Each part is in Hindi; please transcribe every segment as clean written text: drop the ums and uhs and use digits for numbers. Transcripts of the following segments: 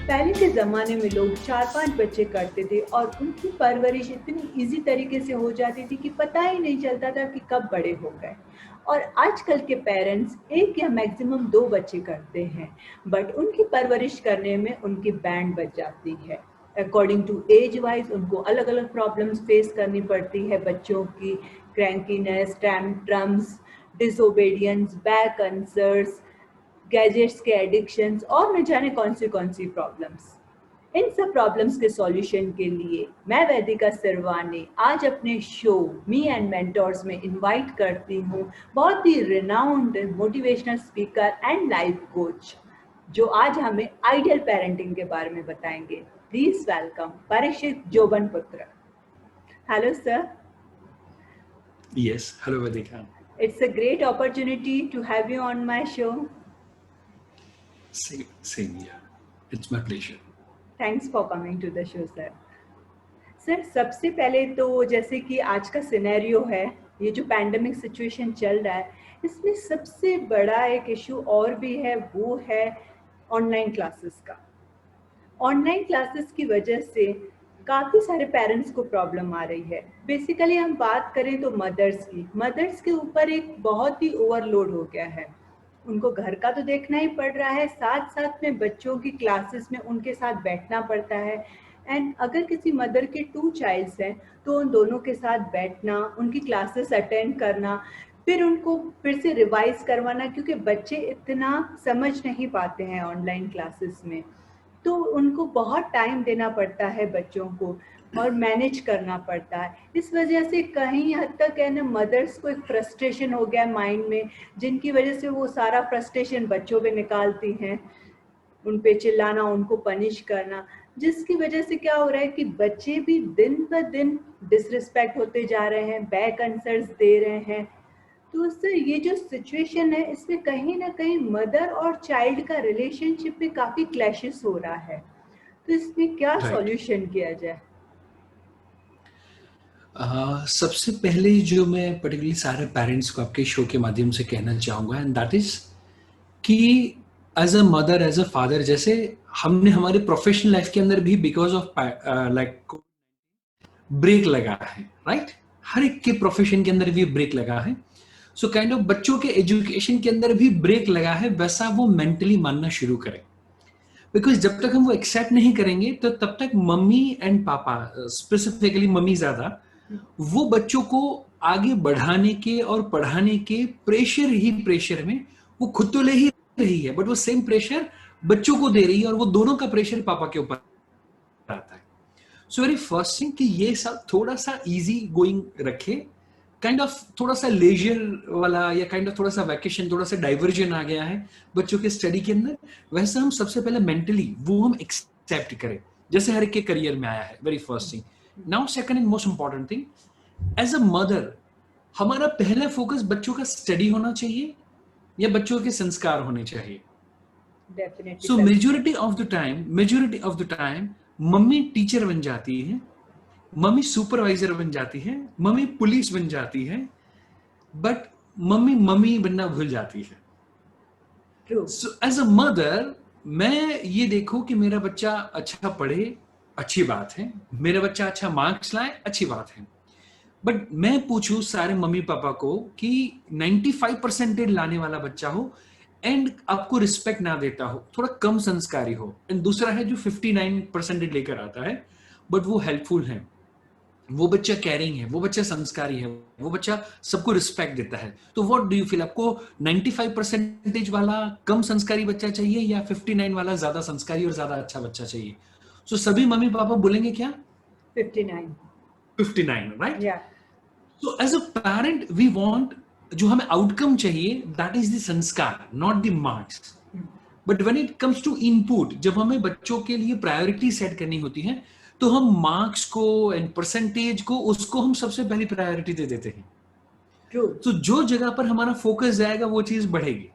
पहले के ज़माने में लोग 4-5 बच्चे करते थे और उनकी परवरिश इतनी ईज़ी तरीके से हो जाती थी कि पता ही नहीं चलता था कि कब बड़े हो गए। और आजकल के पेरेंट्स 1 या मैक्सिमम 2 बच्चे करते हैं, बट उनकी परवरिश करने में उनकी बैंड बज जाती है। अकॉर्डिंग टू एज वाइज़ उनको अलग-अलग प्रॉब्लम्स फेस करनी पड़ती है बच्चों की, crankiness, tantrums, disobedience, back answers, gadgets के एडिक्शंस और न जाने कौन सी प्रॉब्लम्स। इन सब प्रॉब्लम्स के सॉल्यूशन के लिए मैं वैदिका सिरवानी आज अपने शो मी एंड मेंटोर्स में इनवाइट करती हूँ बहुत ही renowned motivational speaker and life coach जो आज हमें आइडियल पेरेंटिंग के बारे में बताएंगे। प्लीज वेलकम परीक्षित जोबन पुत्र। Hello sir. Yes, hello Vedika. It's a great opportunity to have you on my show. Same here. It's my pleasure. Thanks for coming to the show sir. Sir सबसे पहले तो जैसे कि आज का सिनेरियो है, ये जो पैंडेमिक सिचुएशन चल रहा है, इसमें सबसे बड़ा एक इशू और भी है, वो है ऑनलाइन क्लासेस का। ऑनलाइन क्लासेस की वजह से काफ़ी सारे पेरेंट्स को प्रॉब्लम आ रही है। बेसिकली हम बात करें तो मदर्स के ऊपर एक बहुत ही ओवरलोड हो गया है। उनको घर का तो देखना ही पड़ रहा है, साथ साथ में बच्चों की क्लासेस में उनके साथ बैठना पड़ता है। एंड अगर किसी मदर के 2 चाइल्ड्स हैं तो उन दोनों के साथ बैठना, उनकी क्लासेस अटेंड करना, फिर उनको फिर से रिवाइज करवाना, क्योंकि बच्चे इतना समझ नहीं पाते हैं ऑनलाइन क्लासेस में, तो उनको बहुत टाइम देना पड़ता है बच्चों को और मैनेज करना पड़ता है। इस वजह से कहीं हद तक है ना, मदर्स को एक फ्रस्ट्रेशन हो गया माइंड में, जिनकी वजह से वो सारा फ्रस्ट्रेशन बच्चों पे निकालती हैं, उन पे चिल्लाना, उनको पनिश करना, जिसकी वजह से क्या हो रहा है कि बच्चे भी दिन ब दिन डिसरिस्पेक्ट होते जा रहे हैं, बैक आंसर्स दे रहे हैं। तो सर ये जो सिचुएशन है, इसमें कहीं ना कहीं मदर और चाइल्ड का रिलेशनशिप में काफी क्लैशेस हो रहा है, तो इसमें क्या Right. सॉल्यूशन किया जाए? सबसे पहले जो मैं पर्टिकुलरली सारे पेरेंट्स को आपके शो के माध्यम से कहना चाहूँगा, एंड दैट इज कि as a mother, as a father, जैसे हमने हमारे प्रोफेशनल लाइफ के अंदर भी बिकॉज ऑफ लाइक ब्रेक लगा है, राइट? हर एक के प्रोफेशन के अंदर भी ब्रेक लगा है। सो काइंड ऑफ बच्चों के एजुकेशन के अंदर भी ब्रेक लगा है, वैसा वो मेंटली मानना शुरू करें। बिकॉज जब तक हम वो एक्सेप्ट नहीं करेंगे तो तब तक मम्मी एंड पापा, स्पेसिफिकली मम्मी ज्यादा, वो बच्चों को आगे बढ़ाने के और पढ़ाने के प्रेशर में वो खुद तो ले ही रही है, बट वो सेम प्रेशर बच्चों को दे रही है और वो दोनों का प्रेशर पापा के ऊपर आता है। सो वेरी फर्स्ट थिंग कि ये सब थोड़ा सा इजी गोइंग रखे, काइंड ऑफ थोड़ा सा लेजर वाला या काइंड ऑफ थोड़ा सा वैकेशन, थोड़ा सा डाइवर्जन आ गया है बच्चों के स्टडी के अंदर, वैसे हम सबसे पहले मेंटली वो हम एक्सेप्ट करें, जैसे हर एक के करियर में आया है। Very first thing. Now second and most important thing, as a mother हमारा पहला फोकस बच्चों का स्टडी होना चाहिए या बच्चों के संस्कार होने चाहिए? Definitely so sir. Majority of the time mummy teacher बन जाती है, मम्मी सुपरवाइजर बन जाती है, मम्मी पुलिस बन जाती है, बट मम्मी मम्मी बनना भूल जाती है। True. So as a mother मैं ये देखूं कि मेरा बच्चा अच्छा पढ़े, अच्छी बात है, मेरा बच्चा अच्छा मार्क्स लाए, अच्छी बात है, बट मैं पूछूं सारे मम्मी पापा को कि 95% लाने वाला बच्चा हो एंड आपको रिस्पेक्ट ना देता हो, थोड़ा कम संस्कारी हो, एंड दूसरा है जो 59% लेकर आता है बट वो हेल्पफुल है, वो बच्चा कैरिंग है, वो बच्चा संस्कारी है, वो बच्चा सबको रिस्पेक्ट देता है, तो व्हाट डू यू फील? आपको 95% वाला कम संस्कारी बच्चा चाहिए या 59 वाला ज्यादा संस्कारी और ज्यादा अच्छा बच्चा चाहिए? सो सभी मम्मी पापा बोलेंगे क्या? 59। 59, राइट? या। So as a parent, we want, जो हमें आउटकम चाहिए, that is the संस्कार, not the marks. But when it comes to input, जब हमें बच्चों के लिए प्रायोरिटी सेट करनी होती है, तो हम मार्क्स को एंड परसेंटेज को, उसको हम सबसे पहली प्रायोरिटी दे देते हैं। ट्रू। तो जो जगह पर हमारा फोकस जाएगा वो चीज बढ़ेगी।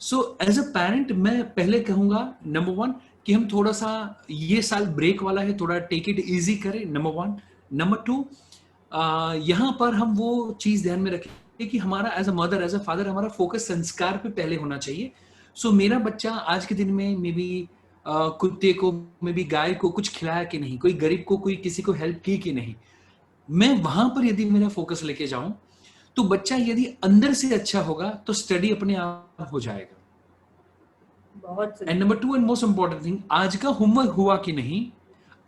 सो एज अ पेरेंट मैं पहले कहूंगा, नंबर 1 कि हम थोड़ा सा, ये साल ब्रेक वाला है, थोड़ा टेक इट इजी करें, नंबर 1। नंबर 2, यहां पर हम वो चीज ध्यान में रखें कि हमारा as a mother, as a father, हमारा फोकस संस्कार पे पहले होना चाहिए। सो मेरा बच्चा आज के दिन में मे बी कुत्ते को, मे बी गाय को कुछ खिलाया कि नहीं, कोई गरीब को, कोई किसी को हेल्प की कि नहीं, मैं वहां पर यदि मेरा फोकस लेके जाऊं तो बच्चा यदि अंदर से अच्छा होगा तो स्टडी अपने आप हो जाएगा। बहुत एंड सुंदर। Number 2 and most important thing, आज का होमवर्क हुआ कि नहीं,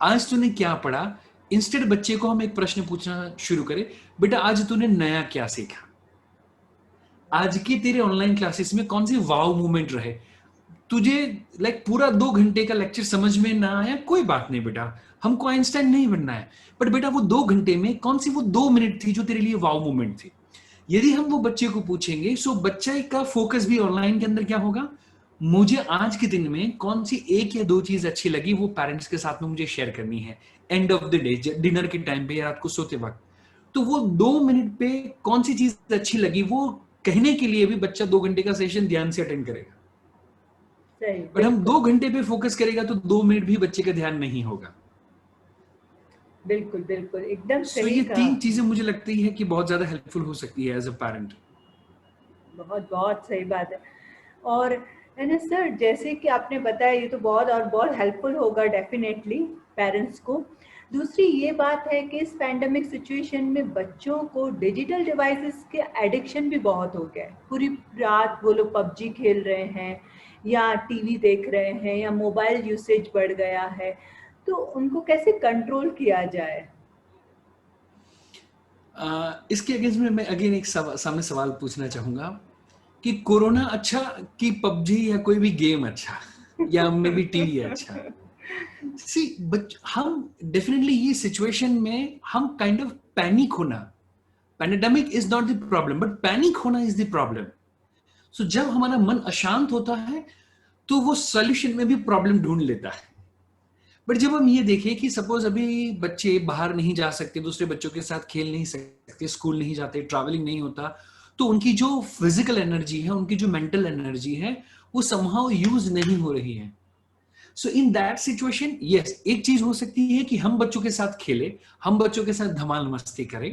आज तूने क्या पढ़ा, इंस्टेड बच्चे को हम एक प्रश्न पूछना शुरू करें, बेटा आज तूने नया क्या सीखा, आज की तेरे ऑनलाइन क्लासेस में कौन सी वाव मूवमेंट रहे, तुझे पूरा 2 घंटे का लेक्चर समझ में ना आया, कोई बात नहीं बेटा, हमको आइंस्टाइन नहीं बनना है, बट बेटा वो 2 घंटे में कौन सी वो 2 मिनट थी जो तेरे लिए वाव मूवमेंट थी। यदि हम वो बच्चे को पूछेंगे, सो बच्चे का फोकस भी ऑनलाइन के अंदर क्या होगा, मुझे आज के दिन में कौन सी एक या दो चीज अच्छी लगी, वो पेरेंट्स के साथ में मुझे शेयर करनी है end of the day, dinner के टाइम पे या रात को सोते वक्त। तो वो 2 मिनट पे कौन सी चीज अच्छी लगी, वो कहने के लिए भी बच्चा 2 घंटे का सेशन ध्यान से अटेंड करेगा। सही, बट हम बिल्कुल 2 घंटे पे फोकस करेगा तो 2 मिनट भी बच्चे का ध्यान नहीं होगा। बिल्कुल बिल्कुल, एकदम सो सही ये कहा। 3 चीजें मुझे लगती है कि बहुत ज्यादा हेल्पफुल हो सकती है एज अ पेरेंट। बहुत बहुत सही बात है। और है ना सर, जैसे कि आपने बताया, ये तो बहुत और बहुत हेल्पफुल होगा डेफिनेटली पेरेंट्स को। दूसरी ये बात है कि इस पैंडेमिक सिचुएशन में बच्चों को डिजिटल डिवाइसेस के एडिक्शन भी बहुत हो गया है। पूरी रात वो लोग पबजी खेल रहे हैं या टीवी देख रहे हैं या मोबाइल यूसेज बढ़ गया है, तो उनको कैसे कंट्रोल किया जाए? इसके अगेंस्ट में मैं अगेन एक सामने सवाल पूछना चाहूंगा कि कोरोना अच्छा कि पबजी या कोई भी गेम अच्छा या मे बी टीवी अच्छा। सी हम डेफिनेटली ये सिचुएशन में हम काइंड ऑफ पैनिक होना, pandemic is not the problem but panic होना इज द प्रॉब्लम। सो जब हमारा मन अशांत होता है तो वो सॉल्यूशन में भी प्रॉब्लम ढूंढ लेता है। बट जब हम ये देखें कि सपोज अभी बच्चे बाहर नहीं जा सकते, दूसरे बच्चों के साथ खेल नहीं सकते, स्कूल नहीं जाते, ट्रैवलिंग नहीं होता, तो उनकी जो फिजिकल एनर्जी है, उनकी जो मेंटल एनर्जी है, वो समहाउ यूज नहीं हो रही है। सो इन दैट सिचुएशन यस, एक चीज हो सकती है कि हम बच्चों के साथ खेलें, हम बच्चों के साथ धमाल मस्ती करें,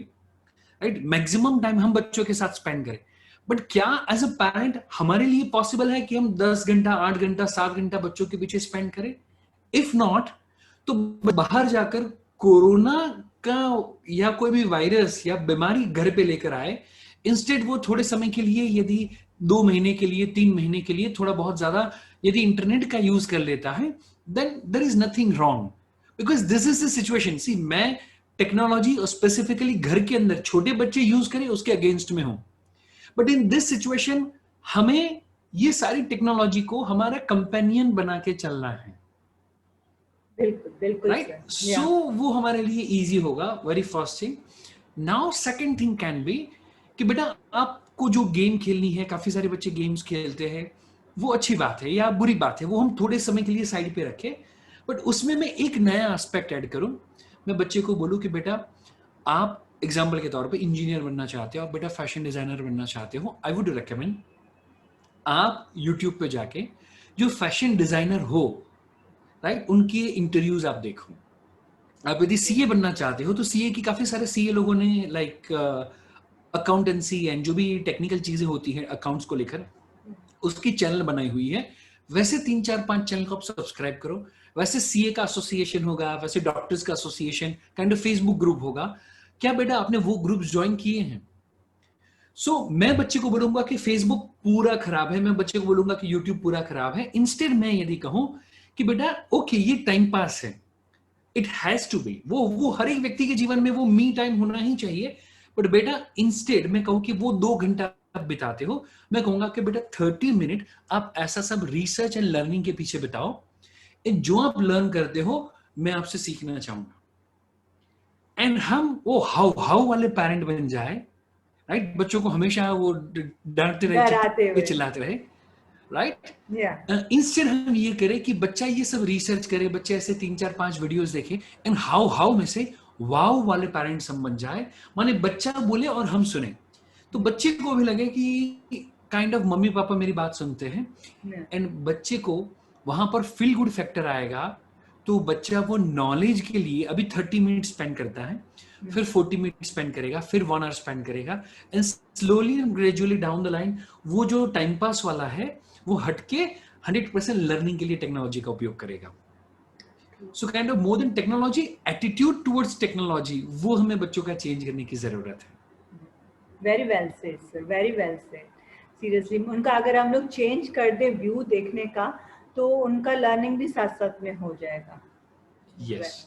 राइट, मैक्सिमम टाइम हम बच्चों के साथ स्पेंड करें। बट क्या एज अ पेरेंट हमारे लिए पॉसिबल है कि हम 10 घंटा, 8 घंटा, 7 घंटा बच्चों के पीछे स्पेंड करें? इफ नॉट, तो बाहर जाकर कोरोना का या कोई भी वायरस या बीमारी घर पे लेकर आए, इंस्टेड वो थोड़े समय के लिए, यदि 2 महीने के लिए, 3 महीने के लिए थोड़ा बहुत ज्यादा यदि इंटरनेट का यूज कर लेता है, then there is nothing wrong, because this is the situation. See मैं टेक्नोलॉजी और स्पेसिफिकली घर के अंदर छोटे बच्चे यूज करें उसके अगेंस्ट में हूं, बट इन दिस सिचुएशन हमें ये सारी टेक्नोलॉजी को हमारा कंपेनियन बना के चलना है, बिल्कुल बिल्कुल राइट। सर, सो या वो हमारे लिए इजी होगा, very first thing. Now second thing can be कि बेटा आपको जो गेम खेलनी है, काफी सारे बच्चे गेम्स खेलते हैं, वो अच्छी बात है या बुरी बात है, वो हम थोड़े समय के लिए साइड पे रखें, बट उसमें मैं एक नया एस्पेक्ट ऐड करूं। मैं बच्चे को बोलूं कि बेटा आप एग्जाम्पल के तौर पे इंजीनियर बनना चाहते हो, आप बेटा फैशन डिजाइनर बनना चाहते हो, आई वुड रिकमेंड आप यूट्यूब पे जाके जो फैशन डिजाइनर हो, राइट, उनके इंटरव्यूज आप देखो। आप यदि सीए बनना चाहते हो तो सीए की काफी सारे सीए लोगों ने अकाउंटेंसी एंड जो भी टेक्निकल चीजें होती है अकाउंट्स को लेकर, उसकी चैनल बनाई हुई है। वैसे 3 4 5 चैनल को आप सब्सक्राइब करो। वैसे सीए का एसोसिएशन होगा, वैसे डॉक्टर्स का association kind of Facebook group होगा। क्या बेटा आपने वो ग्रुप ज्वाइन किए हैं? मैं बच्चे को बोलूंगा कि फेसबुक पूरा खराब है, मैं बच्चे को बोलूंगा कि यूट्यूब पूरा खराब है। इंस्टेड मैं यदि कहूं कि बेटा ओके ये टाइम पास है, इट हैज टू बी, वो हर एक व्यक्ति के जीवन में वो मी टाइम होना ही चाहिए, बट बेटा इंस्टेड मैं कहूं कि वो 2 घंटा आप बिताते हो, मैं कहूंगा कि बेटा 30 मिनट आप ऐसा सब रिसर्च एंड लर्निंग के पीछे बिताओ। जो आप लर्न करते हो मैं आपसे सीखना चाहूंगा। एंड हम वो हाउ हाउ वाले पेरेंट बन जाए, राइट, बच्चों को हमेशा वो डांटते रहे, डराते हुए, चिल्लाते रहे, राइट। या इंस्टेड हम ये करें कि बच्चा ये सब रिसर्च करे, बच्चे ऐसे 3 4 5 वीडियोस देखे, एंड हाउ हाउ में से वाव वाले पेरेंट्स हम बन जाए, माने बच्चा बोले और हम सुने, तो बच्चे को भी लगे कि काइंड ऑफ मम्मी पापा मेरी बात सुनते हैं, एंड बच्चे को वहां पर फील गुड फैक्टर आएगा। तो बच्चा वो नॉलेज के लिए अभी 30 मिनट स्पेंड करता है, फिर 40 मिनट स्पेंड करेगा, फिर 1 आवर स्पेंड करेगा, and slowly and gradually down the line वो जो टाइम पास वाला है वो हटके 100% लर्निंग के लिए टेक्नोलॉजी का उपयोग करेगा. So kind of more than technology, attitude towards technology, वो हमें बच्चों का चेंज करने की जरूरत है. Very well said sir, very well said. Seriously उनका अगर हम लोग चेंज कर दे व्यू देखने का, तो उनका लर्निंग भी साथ साथ में हो जाएगा. यस.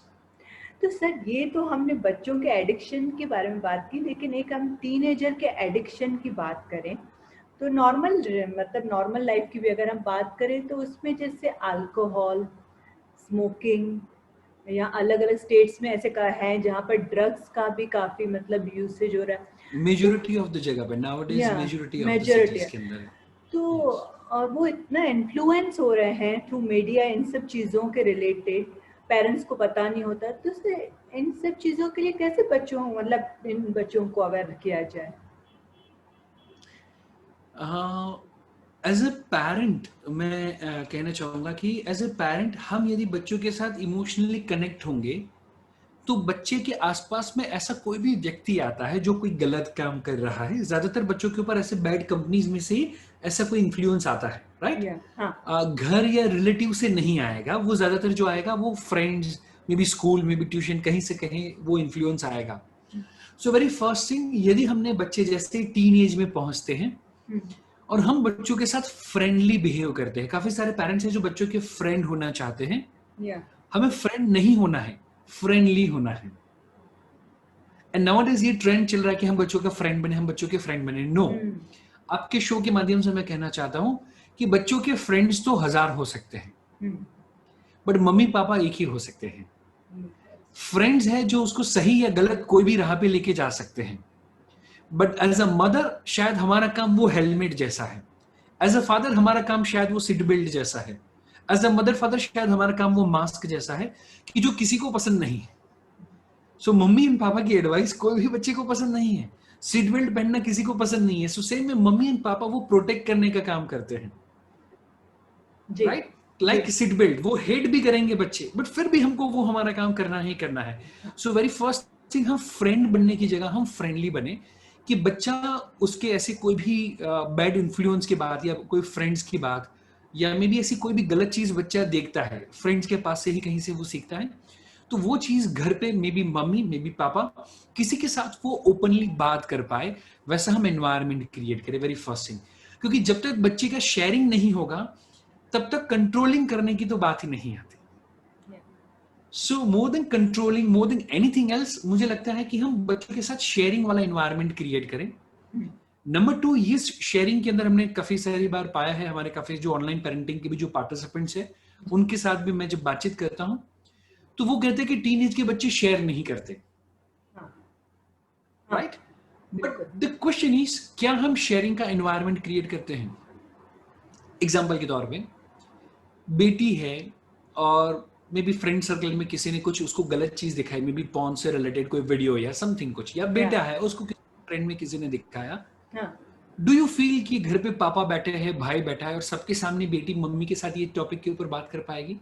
तो सर ये तो हमने बच्चों के एडिक्शन के बारे में बात की, लेकिन एक हम टीनेजर के एडिक्शन की बात करें तो नॉर्मल, मतलब नॉर्मल लाइफ की भी अगर हम बात करें तो उसमें जैसे अल्कोहल, स्मोकिंग, या अलग अलग स्टेट्स में ऐसे का है जहाँ पर ड्रग्स का भी काफी मतलब यूसेज हो रहा है. मेजॉरिटी ऑफ द जगह पे nowadays, majority of the majority. Cities के अंदर. तो Yes. और वो इतना इन्फ्लुएंस हो रहे हैं थ्रू मीडिया इन सब चीज़ों के रिलेटेड, पेरेंट्स को पता नहीं होता. तो उससे इन सब चीज़ों के लिए कैसे बच्चों, मतलब इन बच्चों को अवेयर किया जाए? एज ए पेरेंट मैं कहना चाहूँगा कि एज ए पेरेंट हम यदि बच्चों के साथ इमोशनली कनेक्ट होंगे, तो बच्चे के आसपास में ऐसा कोई भी व्यक्ति आता है जो कोई गलत काम कर रहा है, ज्यादातर बच्चों के ऊपर ऐसे बैड कंपनीज में से ही ऐसा कोई इन्फ्लुएंस आता है, राइट? हाँ. घर या रिलेटिव से नहीं आएगा, वो ज्यादातर जो आएगा वो friends, may be school, may be tuition, कहीं से कहीं वो इन्फ्लुएंस आएगा. सो वेरी फर्स्ट थिंग, यदि हमने बच्चे जैसे टीन एज में पहुंचते हैं और हम बच्चों के साथ फ्रेंडली बिहेव करते हैं, काफी सारे पेरेंट्स हैं जो बच्चों के फ्रेंड होना चाहते हैं. हमें फ्रेंड नहीं होना है, फ्रेंडली होना है. एंड नाउअडेज ये ट्रेंड चल रहा है कि हम बच्चों का फ्रेंड बने, हम बच्चों के फ्रेंड बने. नो, आपके शो के माध्यम से मैं कहना चाहता हूं कि बच्चों के फ्रेंड्स तो 1000 हो सकते हैं, बट मम्मी पापा एक ही हो सकते हैं. फ्रेंड्स है जो उसको सही या गलत कोई भी राह पे लेके जा सकते हैं, बट एज अ मदर शायद हमारा काम वो हेलमेट जैसा है. एज अ फादर हमारा काम शायद वो सीट बेल्ट जैसा है. एज अ मदर फादर शायद हमारा काम वो मास्क जैसा है कि जो किसी को पसंद नहीं है. सो मम्मी एंड पापा की एडवाइस कोई भी बच्चे को पसंद नहीं है. सीट बेल्ट पहनना किसी को पसंद नहीं है. सो सेम में मम्मी एंड पापा वो प्रोटेक्ट करने का काम करते हैं, राइट? लाइक सीट बेल्ट वो हेट भी करेंगे बच्चे, बट फिर भी हमको वो हमारा काम करना ही करना है. सो वेरी फर्स्ट थिंग, हम फ्रेंड बनने की जगह हम फ्रेंडली बने, कि बच्चा उसके ऐसे कोई भी बैड इन्फ्लुएंस की बात या कोई फ्रेंड्स की बात या मे बी ऐसी कोई भी गलत चीज बच्चा देखता है, फ्रेंड्स के पास से ही कहीं से वो सीखता है, तो वो चीज घर पे may be mummy, may be पापा किसी के साथ वो ओपनली बात कर पाए, वैसा हम एनवायरनमेंट क्रिएट करें. वेरी फर्स्ट थिंग, क्योंकि जब तक बच्चे का शेयरिंग नहीं होगा तब तक कंट्रोलिंग करने की तो बात ही नहीं आती. So more than controlling, more than anything else, मुझे लगता है कि हम बच्चों के साथ शेयरिंग वाला एनवायरनमेंट क्रिएट करें. नंबर 2, ये शेयरिंग के अंदर हमने काफी सारी बार पाया है, हमारे काफी जो ऑनलाइन पेरेंटिंग के भी जो पार्टिसिपेंट्स है उनके साथ भी मैं जब बातचीत करता हूं तो वो कहते हैं कि टीनेज के बच्चे शेयर नहीं करते, right? But the question is, क्या हम शेयरिंग का एनवायरनमेंट क्रिएट करते हैं? एग्जाम्पल के तौर पे बेटी है और मे बी फ्रेंड सर्कल में किसी ने कुछ उसको गलत चीज दिखाई, मे बी पॉर्न से रिलेटेड कोई वीडियो या समथिंग कुछ, या बेटा है उसको फ्रेंड में किसी ने दिखाया. डू यू फील कि घर पे पापा बैठे हैं, भाई बैठा है और सबके सामने बेटी मम्मी के साथ ये टॉपिक के ऊपर बात कर पाएगी?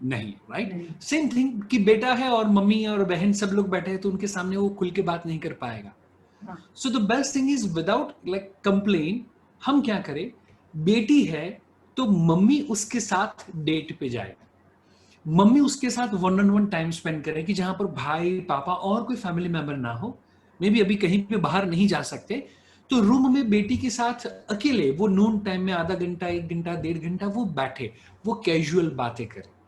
नहीं, राइट? सेम थिंग कि बेटा है और मम्मी और बहन सब लोग बैठे हैं तो उनके सामने वो खुल के बात नहीं कर पाएगा. सो the best thing is without like complain, हम क्या करें, बेटी है तो मम्मी उसके साथ डेट पे जाए, मम्मी उसके साथ 1-on-1 टाइम स्पेंड करे, कि जहां पर भाई पापा और कोई फैमिली मेंबर ना हो, मे बी अभी कहीं पे बाहर नहीं जा सकते, तो रूम में बेटी के साथ अकेले वो नून टाइम में आधा घंटा, 1 घंटा, 1.5 घंटा वो बैठे, वो कैजुअल बातें करे.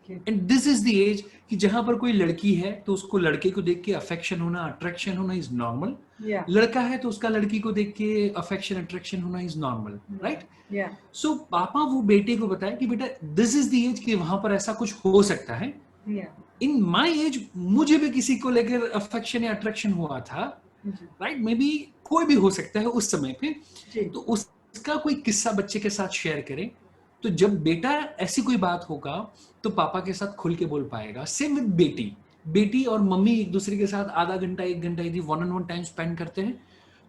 And this is the age कि जहां पर कोई लड़की है तो उसको लड़के को देख के अफेक्शन होना, अट्रैक्शन होना इज नॉर्मल. लड़का है तो उसका लड़की को देख के अफेक्शन, अट्रैक्शन होना इज नॉर्मल, राइट? सो पापा वो बेटे को बताए कि बेटा दिस इज द एज कि वहां पर ऐसा कुछ हो सकता है. इन माई एज मुझे भी किसी को लेकर अफेक्शन या अट्रैक्शन हुआ था, राइट? मे बी कोई भी हो सकता है उस समय पे, तो उसका कोई किस्सा बच्चे के साथ शेयर करें, तो जब बेटा ऐसी कोई बात होगा तो पापा के साथ खुल के बोल पाएगा. सेम विद बेटी, बेटी और मम्मी एक दूसरे के साथ आधा घंटा, 1 घंटा यदि 1-on-1 टाइम स्पेंड करते हैं,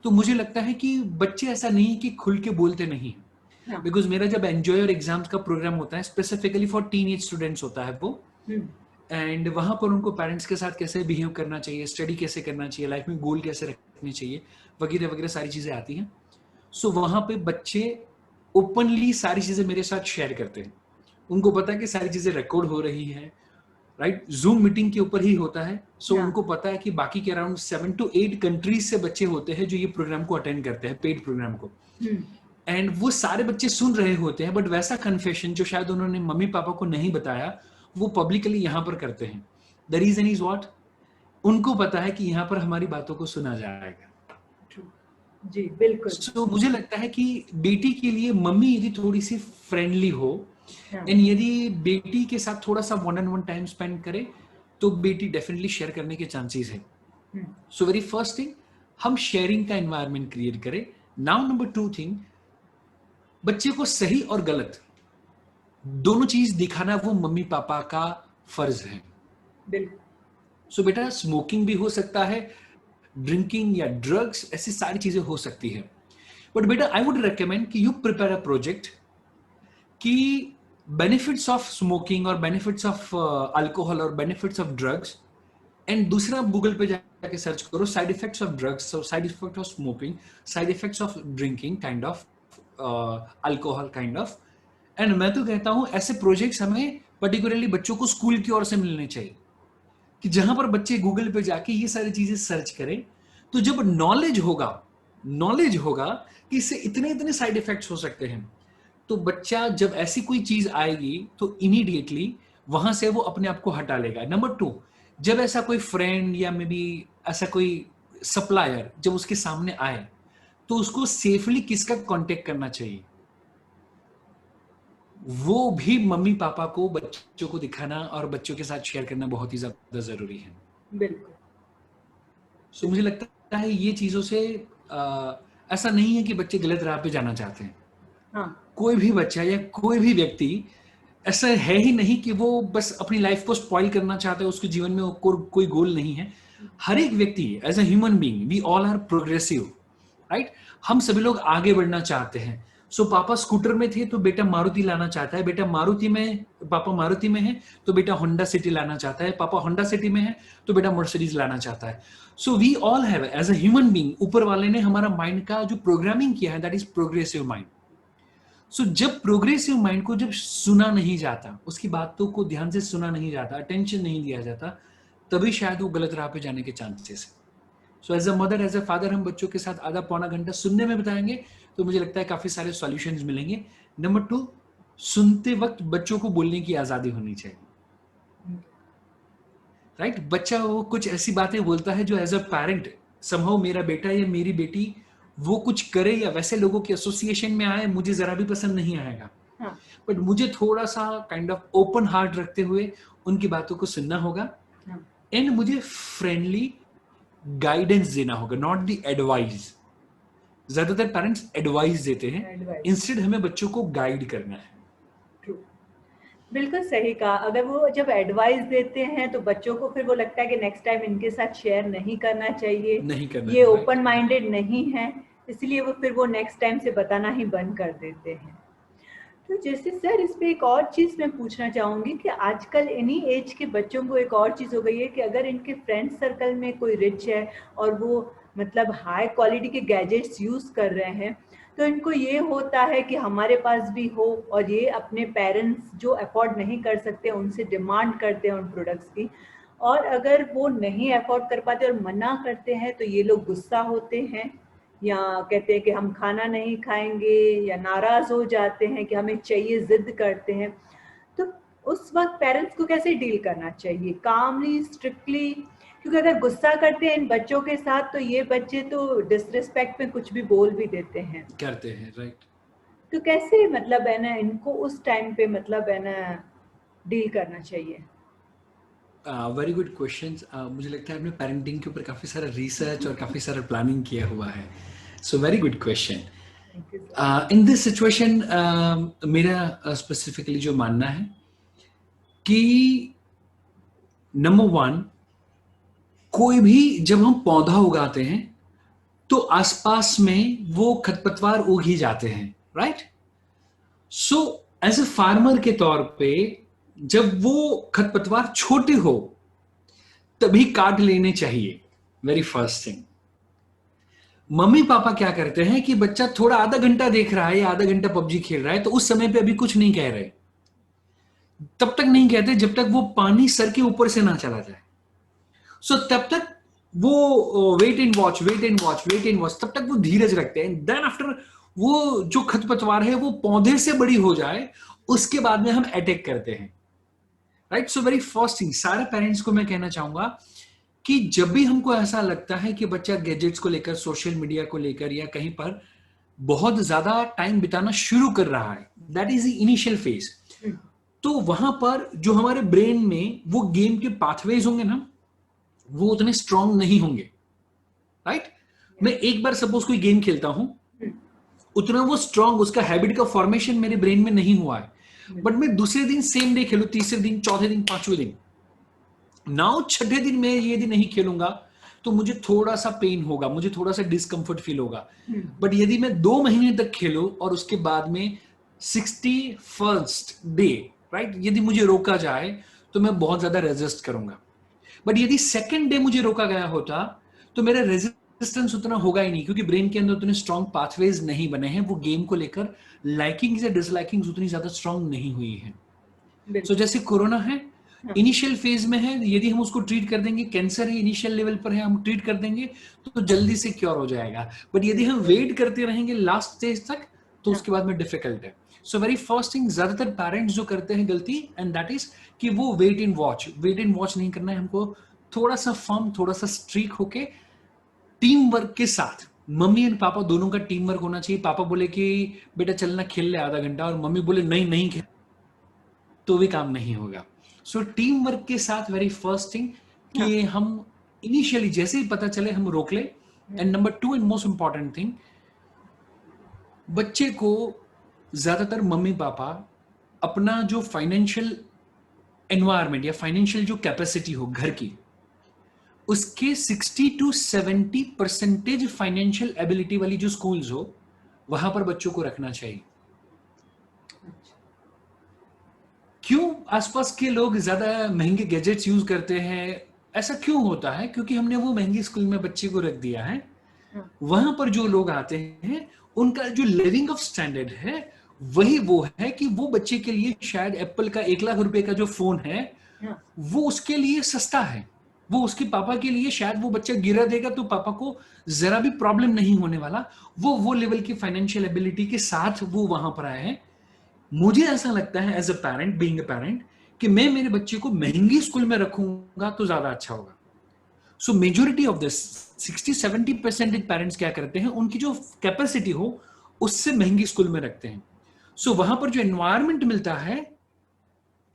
तो मुझे लगता है कि बच्चे ऐसा नहीं कि खुल के बोलते नहीं. बिकॉज मेरा जब एंजॉय और एग्जाम्स का प्रोग्राम होता है, स्पेसिफिकली फॉर टीनेज स्टूडेंट्स होता है वो, एंड वहां पर उनको पेरेंट्स के साथ कैसे बिहेव करना चाहिए, स्टडी कैसे करना चाहिए, लाइफ में गोल कैसे रखने चाहिए, वगैरह वगैरह सारी चीजें आती हैं. सो वहां पे बच्चे ओपनली सारी चीजें मेरे साथ शेयर करते हैं। उनको पता है कि सारी चीजें रिकॉर्ड हो रही है, राइट? जूम मीटिंग के ऊपर ही होता है। सो हाँ। उनको पता है कि बाकी के अराउंड 7 to 8 कंट्रीज से बच्चे होते हैं जो ये प्रोग्राम को अटेंड करते हैं, पेड प्रोग्राम को। एंड वो सारे बच्चे सुन रहे होते हैं, बट वैसा कन्फेशन जो शायद उन्होंने मम्मी पापा को नहीं बताया, वो पब्लिकली यहां पर करते हैं। The reason is what? उनको पता है कि यहां पर हमारी बातों को सुना जाएगा। जी बिल्कुल। मुझे लगता है कि बेटी के लिए मम्मी यदि थोड़ी सी फ्रेंडली हो, हाँ। एंड यदि बेटी के साथ थोड़ा सा one on one time spend करे, तो बेटी डेफिनेटली शेयर करने के चांसेस है। सो वेरी फर्स्ट थिंग, हम शेयरिंग का एनवायरनमेंट क्रिएट करें। नाउ नंबर 2 थिंग, बच्चे को सही और गलत दोनों चीज दिखाना वो मम्मी पापा का फर्ज है। बिल्कुल। सो बेटा, स्मोकिंग भी हो सकता है, ड्रिंकिंग या ड्रग्स, ऐसी सारी चीजें हो सकती है। बट बेटा, आई वुड रिकमेंड कि यू प्रिपेयर अ प्रोजेक्ट कि बेनिफिट्स ऑफ स्मोकिंग और बेनिफिट्स ऑफ अल्कोहल और बेनिफिट्स ऑफ ड्रग्स, एंड दूसरा गूगल पे जाके सर्च करो side effects of drugs, side effect of smoking, side effects of drinking kind of, alcohol kind of. And मैं तो कहता हूं ऐसे प्रोजेक्ट्स हमें पर्टिकुलरली बच्चों को स्कूल की ओर से मिलने चाहिए, कि जहां पर बच्चे गूगल पे जाके ये सारी चीजें सर्च करें। तो जब नॉलेज होगा कि इससे इतने इतने साइड इफेक्ट्स हो सकते हैं, तो बच्चा जब ऐसी कोई चीज आएगी तो इमीडिएटली वहां से वो अपने आप को हटा लेगा। नंबर 2, जब ऐसा कोई फ्रेंड या मे बी ऐसा कोई सप्लायर जब उसके सामने आए, तो उसको सेफली किसका कांटेक्ट करना चाहिए, वो भी मम्मी पापा को बच्चों को दिखाना और बच्चों के साथ शेयर करना बहुत ही ज्यादा जरूरी है। बिल्कुल। सो मुझे लगता है ये चीजों से ऐसा नहीं है कि बच्चे गलत राह पे जाना चाहते हैं। हाँ। कोई भी बच्चा या कोई भी व्यक्ति ऐसा है ही नहीं कि वो बस अपनी लाइफ को स्पॉइल करना चाहता है, उसके जीवन में कोई गोल नहीं है। हर एक व्यक्ति as a human being, we all are progressive, right? हम सभी लोग आगे बढ़ना चाहते हैं। सो पापा स्कूटर में थे तो बेटा मारुति लाना चाहता है, पापा मारुति में है तो बेटा होंडा सिटी लाना चाहता है, पापा होंडा सिटी में है तो बेटा मर्सिडीज लाना चाहता है। So we all have, as a human being, ऊपर वाले ने हमारा माइंड का जो प्रोग्रामिंग किया है, दैट इज प्रोग्रेसिव माइंड। सो जब प्रोग्रेसिव माइंड को जब सुना नहीं जाता, उसकी बातों को ध्यान से सुना नहीं जाता, अटेंशन नहीं दिया जाता, तभी शायद वो गलत राह पे जाने के चांसेस है। So as a mother, as a father, हम बच्चों के साथ आधा पौना घंटा सुनने में बताएंगे तो मुझे लगता है काफी सारे सॉल्यूशंस मिलेंगे। नंबर 2, सुनते वक्त बच्चों को बोलने की आजादी होनी चाहिए, राइट? बच्चा वो कुछ ऐसी बातें बोलता है जो एज अ पेरेंट समहाउ मेरा बेटा या मेरी बेटी वो कुछ करे या वैसे लोगों के एसोसिएशन में आए, मुझे जरा भी पसंद नहीं आएगा। हाँ। बट मुझे थोड़ा सा काइंड ऑफ ओपन हार्ट रखते हुए उनकी बातों को सुनना होगा, हाँ। एंड मुझे फ्रेंडली गाइडेंस देना होगा, नॉट द एडवाइस। ज्यादातर पेरेंट्स एडवाइस देते हैं, एडवाइस। इंस्टेड हमें बच्चों को गाइड करना है। ट्रू। बिल्कुल सही कहा। अगर वो जब एडवाइस देते हैं तो बच्चों को फिर वो लगता है कि नेक्स्ट टाइम इनके साथ शेयर नहीं करना चाहिए, नहीं करना ये है, ओपन राइट? माइंडेड नहीं है, इसलिए वो फिर वो नेक्स्ट टाइम से बताना ही बंद कर देते हैं। तो जैसे सर, इस पे एक और चीज़ मैं पूछना चाहूँगी कि आजकल इन्हीं एज के बच्चों को एक और चीज़ हो गई है कि अगर इनके फ्रेंड सर्कल में कोई रिच है और वो मतलब हाई क्वालिटी के गैजेट्स यूज़ कर रहे हैं, तो इनको ये होता है कि हमारे पास भी हो, और ये अपने पेरेंट्स जो अफोर्ड नहीं कर सकते उनसे डिमांड करते हैं उन प्रोडक्ट्स की, और अगर वो नहीं अफोर्ड कर पाते और मना करते हैं तो ये लोग गुस्सा होते हैं या कहते हैं कि हम खाना नहीं खाएंगे, या नाराज हो जाते हैं कि हमें चाहिए, जिद करते हैं। तो उस वक्त पेरेंट्स को कैसे डील करना चाहिए, कामली, स्ट्रिक्टली? क्योंकि अगर गुस्सा करते हैं इन बच्चों के साथ तो ये बच्चे तो डिसरिस्पेक्ट में कुछ भी बोल भी देते हैं। करते हैं, राइट? तो कैसे मतलब है ना इनको उस टाइम पे मतलब है ना डील करना चाहिए? Very good question. मुझे लगता है आपने पेरेंटिंग के ऊपर काफी सारा रिसर्च और काफी सारा प्लानिंग किया हुआ है। So very good question. Thank you sir. In this situation मेरा स्पेसिफिकली जो मानना है कि नंबर 1, कोई भी जब हम पौधा उगाते हैं तो आसपास में वो खरपतवार उग ही जाते हैं, right? So as a farmer के तौर पे जब वो खरपतवार छोटे हो तभी काट लेने चाहिए, very first thing. Mummy papa क्या करते हैं कि बच्चा थोड़ा आधा घंटा देख रहा है या आधा घंटा पबजी खेल रहा है, तो उस समय पे अभी कुछ नहीं कह रहे, तब तक नहीं कहते जब तक वो पानी सर के ऊपर से ना चला जाए। सो तब तक वो wait and watch, wait and watch, wait and watch, तब तक वो धीरज रखते हैं। देन आफ्टर वो जो खरपतवार है वो पौधे से बड़ी हो जाए, उसके बाद में हम अटैक करते हैं, राइट। सो वेरी फर्स्ट थिंग, सारे पेरेंट्स को मैं कहना चाहूंगा कि जब भी हमको ऐसा लगता है कि बच्चा गैजेट्स को लेकर, सोशल मीडिया को लेकर या कहीं पर बहुत ज्यादा टाइम बिताना शुरू कर रहा है, that is the initial phase, तो वहां पर जो हमारे ब्रेन में वो गेम के पाथवेज होंगे ना, वो उतने स्ट्रांग नहीं होंगे, राइट। मैं एक बार सपोज कोई गेम खेलता हूं, उतना वो स्ट्रांग, उसका हैबिट का फॉर्मेशन मेरे ब्रेन में नहीं हुआ है, बट मैं दूसरे दिन सेम डे खेलू, तीसरे दिन, चौथे दिन, पांचवें दिन, नाउ छठे दिन मैं ये दिन नहीं खेलूंगा तो मुझे थोड़ा सा पेन होगा, मुझे थोड़ा सा डिस्कंफर्ट फील होगा। बट यदि मैं 2 महीने तक खेलूं और उसके बाद में 61st डे, राइट, यदि मुझे रोका जाए तो मैं बहुत ज्यादा रेजिस्ट करूंगा। बट यदि सेकेंड डे मुझे रोका गया होता तो मेरा रेजिस्टेंस उतना होगा ही नहीं, क्योंकि ब्रेन के अंदर उतने स्ट्रॉन्ग पाथवेज नहीं बने हैं, वो गेम को लेकर लाइकिंग या डिसलाइकिंग उतनी ज्यादा स्ट्रॉन्ग नहीं हुई है। सो जैसे कोरोना है, इनिशियल फेज में है, यदि हम उसको ट्रीट कर देंगे, कैंसर है इनिशियल लेवल पर है, हम ट्रीट कर देंगे तो जल्दी से क्योर हो जाएगा। बट यदि हम वेट करते रहेंगे लास्ट स्टेज तक तो उसके बाद में डिफिकल्ट है। सो वेरी फर्स्ट थिंग, ज्यादातर पेरेंट्स जो करते हैं गलती, एंड दैट इज कि वो wait and watch, wait and watch नहीं करना है हमको, थोड़ा सा फर्म, थोड़ा सा स्ट्रीक होके टीम वर्क के साथ, मम्मी एंड पापा दोनों का टीम वर्क होना चाहिए। पापा बोले कि बेटा चलना खेल ले आधा घंटा, और मम्मी बोले नहीं नहीं खेल, तो भी काम नहीं होगा। सो टीम वर्क के साथ वेरी फर्स्ट थिंग कि हम इनिशियली जैसे ही पता चले हम रोक ले। And number 2 and most important thing, बच्चे को ज्यादातर मम्मी पापा अपना जो फाइनेंशियल एनवायरमेंट या फाइनेंशियल जो कैपेसिटी हो घर की, उसके 60 to 70% फाइनेंशियल एबिलिटी वाली जो स्कूल्स हो, वहां पर बच्चों को रखना चाहिए। क्यों आसपास के लोग ज्यादा महंगे गैजेट्स यूज करते हैं, ऐसा क्यों होता है? क्योंकि हमने वो महंगी स्कूल में बच्चे को रख दिया है। वहां पर जो लोग आते हैं उनका जो लिविंग ऑफ स्टैंडर्ड है वही वो है कि वो बच्चे के लिए शायद एप्पल का 1 लाख रुपए का जो फोन है वो उसके लिए सस्ता है, वो उसके पापा के लिए शायद वो बच्चा गिरा देगा तो पापा को जरा भी प्रॉब्लम नहीं होने वाला। वो लेवल की फाइनेंशियल एबिलिटी के साथ वो वहां पर आए हैं। मुझे ऐसा लगता है as a parent, being a parent, कि मैं मेरे बच्चे को महंगी स्कूल में रखूंगा तो ज्यादा अच्छा होगा। सो मेजोरिटी ऑफ दिस 60-70% पेरेंट्स क्या करते हैं, उनकी जो कैपेसिटी हो उससे महंगी स्कूल में रखते हैं। सो वहां पर जो एनवायरमेंट मिलता है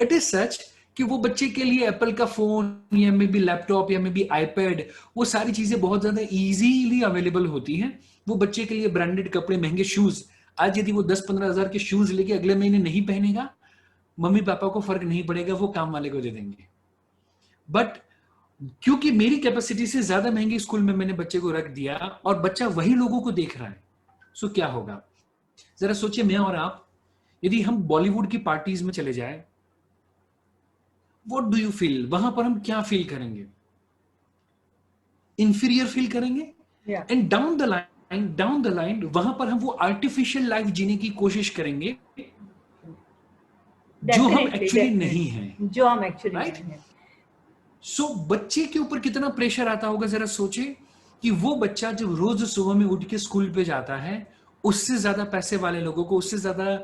इट इज सच कि वो बच्चे के लिए एप्पल का फोन या मे बी लैपटॉप या मे बी आईपैड, वो सारी चीजें बहुत ज्यादा इजीली अवेलेबल होती हैं। वो बच्चे के लिए ब्रांडेड कपड़े, महंगे शूज, आज यदि वो 10-15 हजार के शूज लेके अगले महीने नहीं पहनेगा, मम्मी पापा को फर्क नहीं पड़ेगा, वो काम वाले को दे देंगे। बट क्योंकि मेरी कैपेसिटी से ज्यादा महंगी स्कूल में मैंने बच्चे को रख दिया और बच्चा वही लोगों को देख रहा है, सो क्या होगा? जरा सोचिए, मैं और आप यदि हम बॉलीवुड की पार्टीज में चले जाए, व्हाट डू यू फील? वहां पर हम क्या फील करेंगे? इंफीरियर फील करेंगे। एंड डाउन द लाइन वहां पर हम वो आर्टिफिशियल लाइफ जीने की कोशिश करेंगे जो हम एक्चुअली नहीं हैं, जो हम एक्चुअली राइट? नहीं हैं। सो बच्चे के ऊपर कितना प्रेशर आता होगा, जरा सोचे कि वो बच्चा जब रोज सुबह में उठ के स्कूल पे जाता है, उससे ज्यादा पैसे वाले लोगों को, उससे ज्यादा,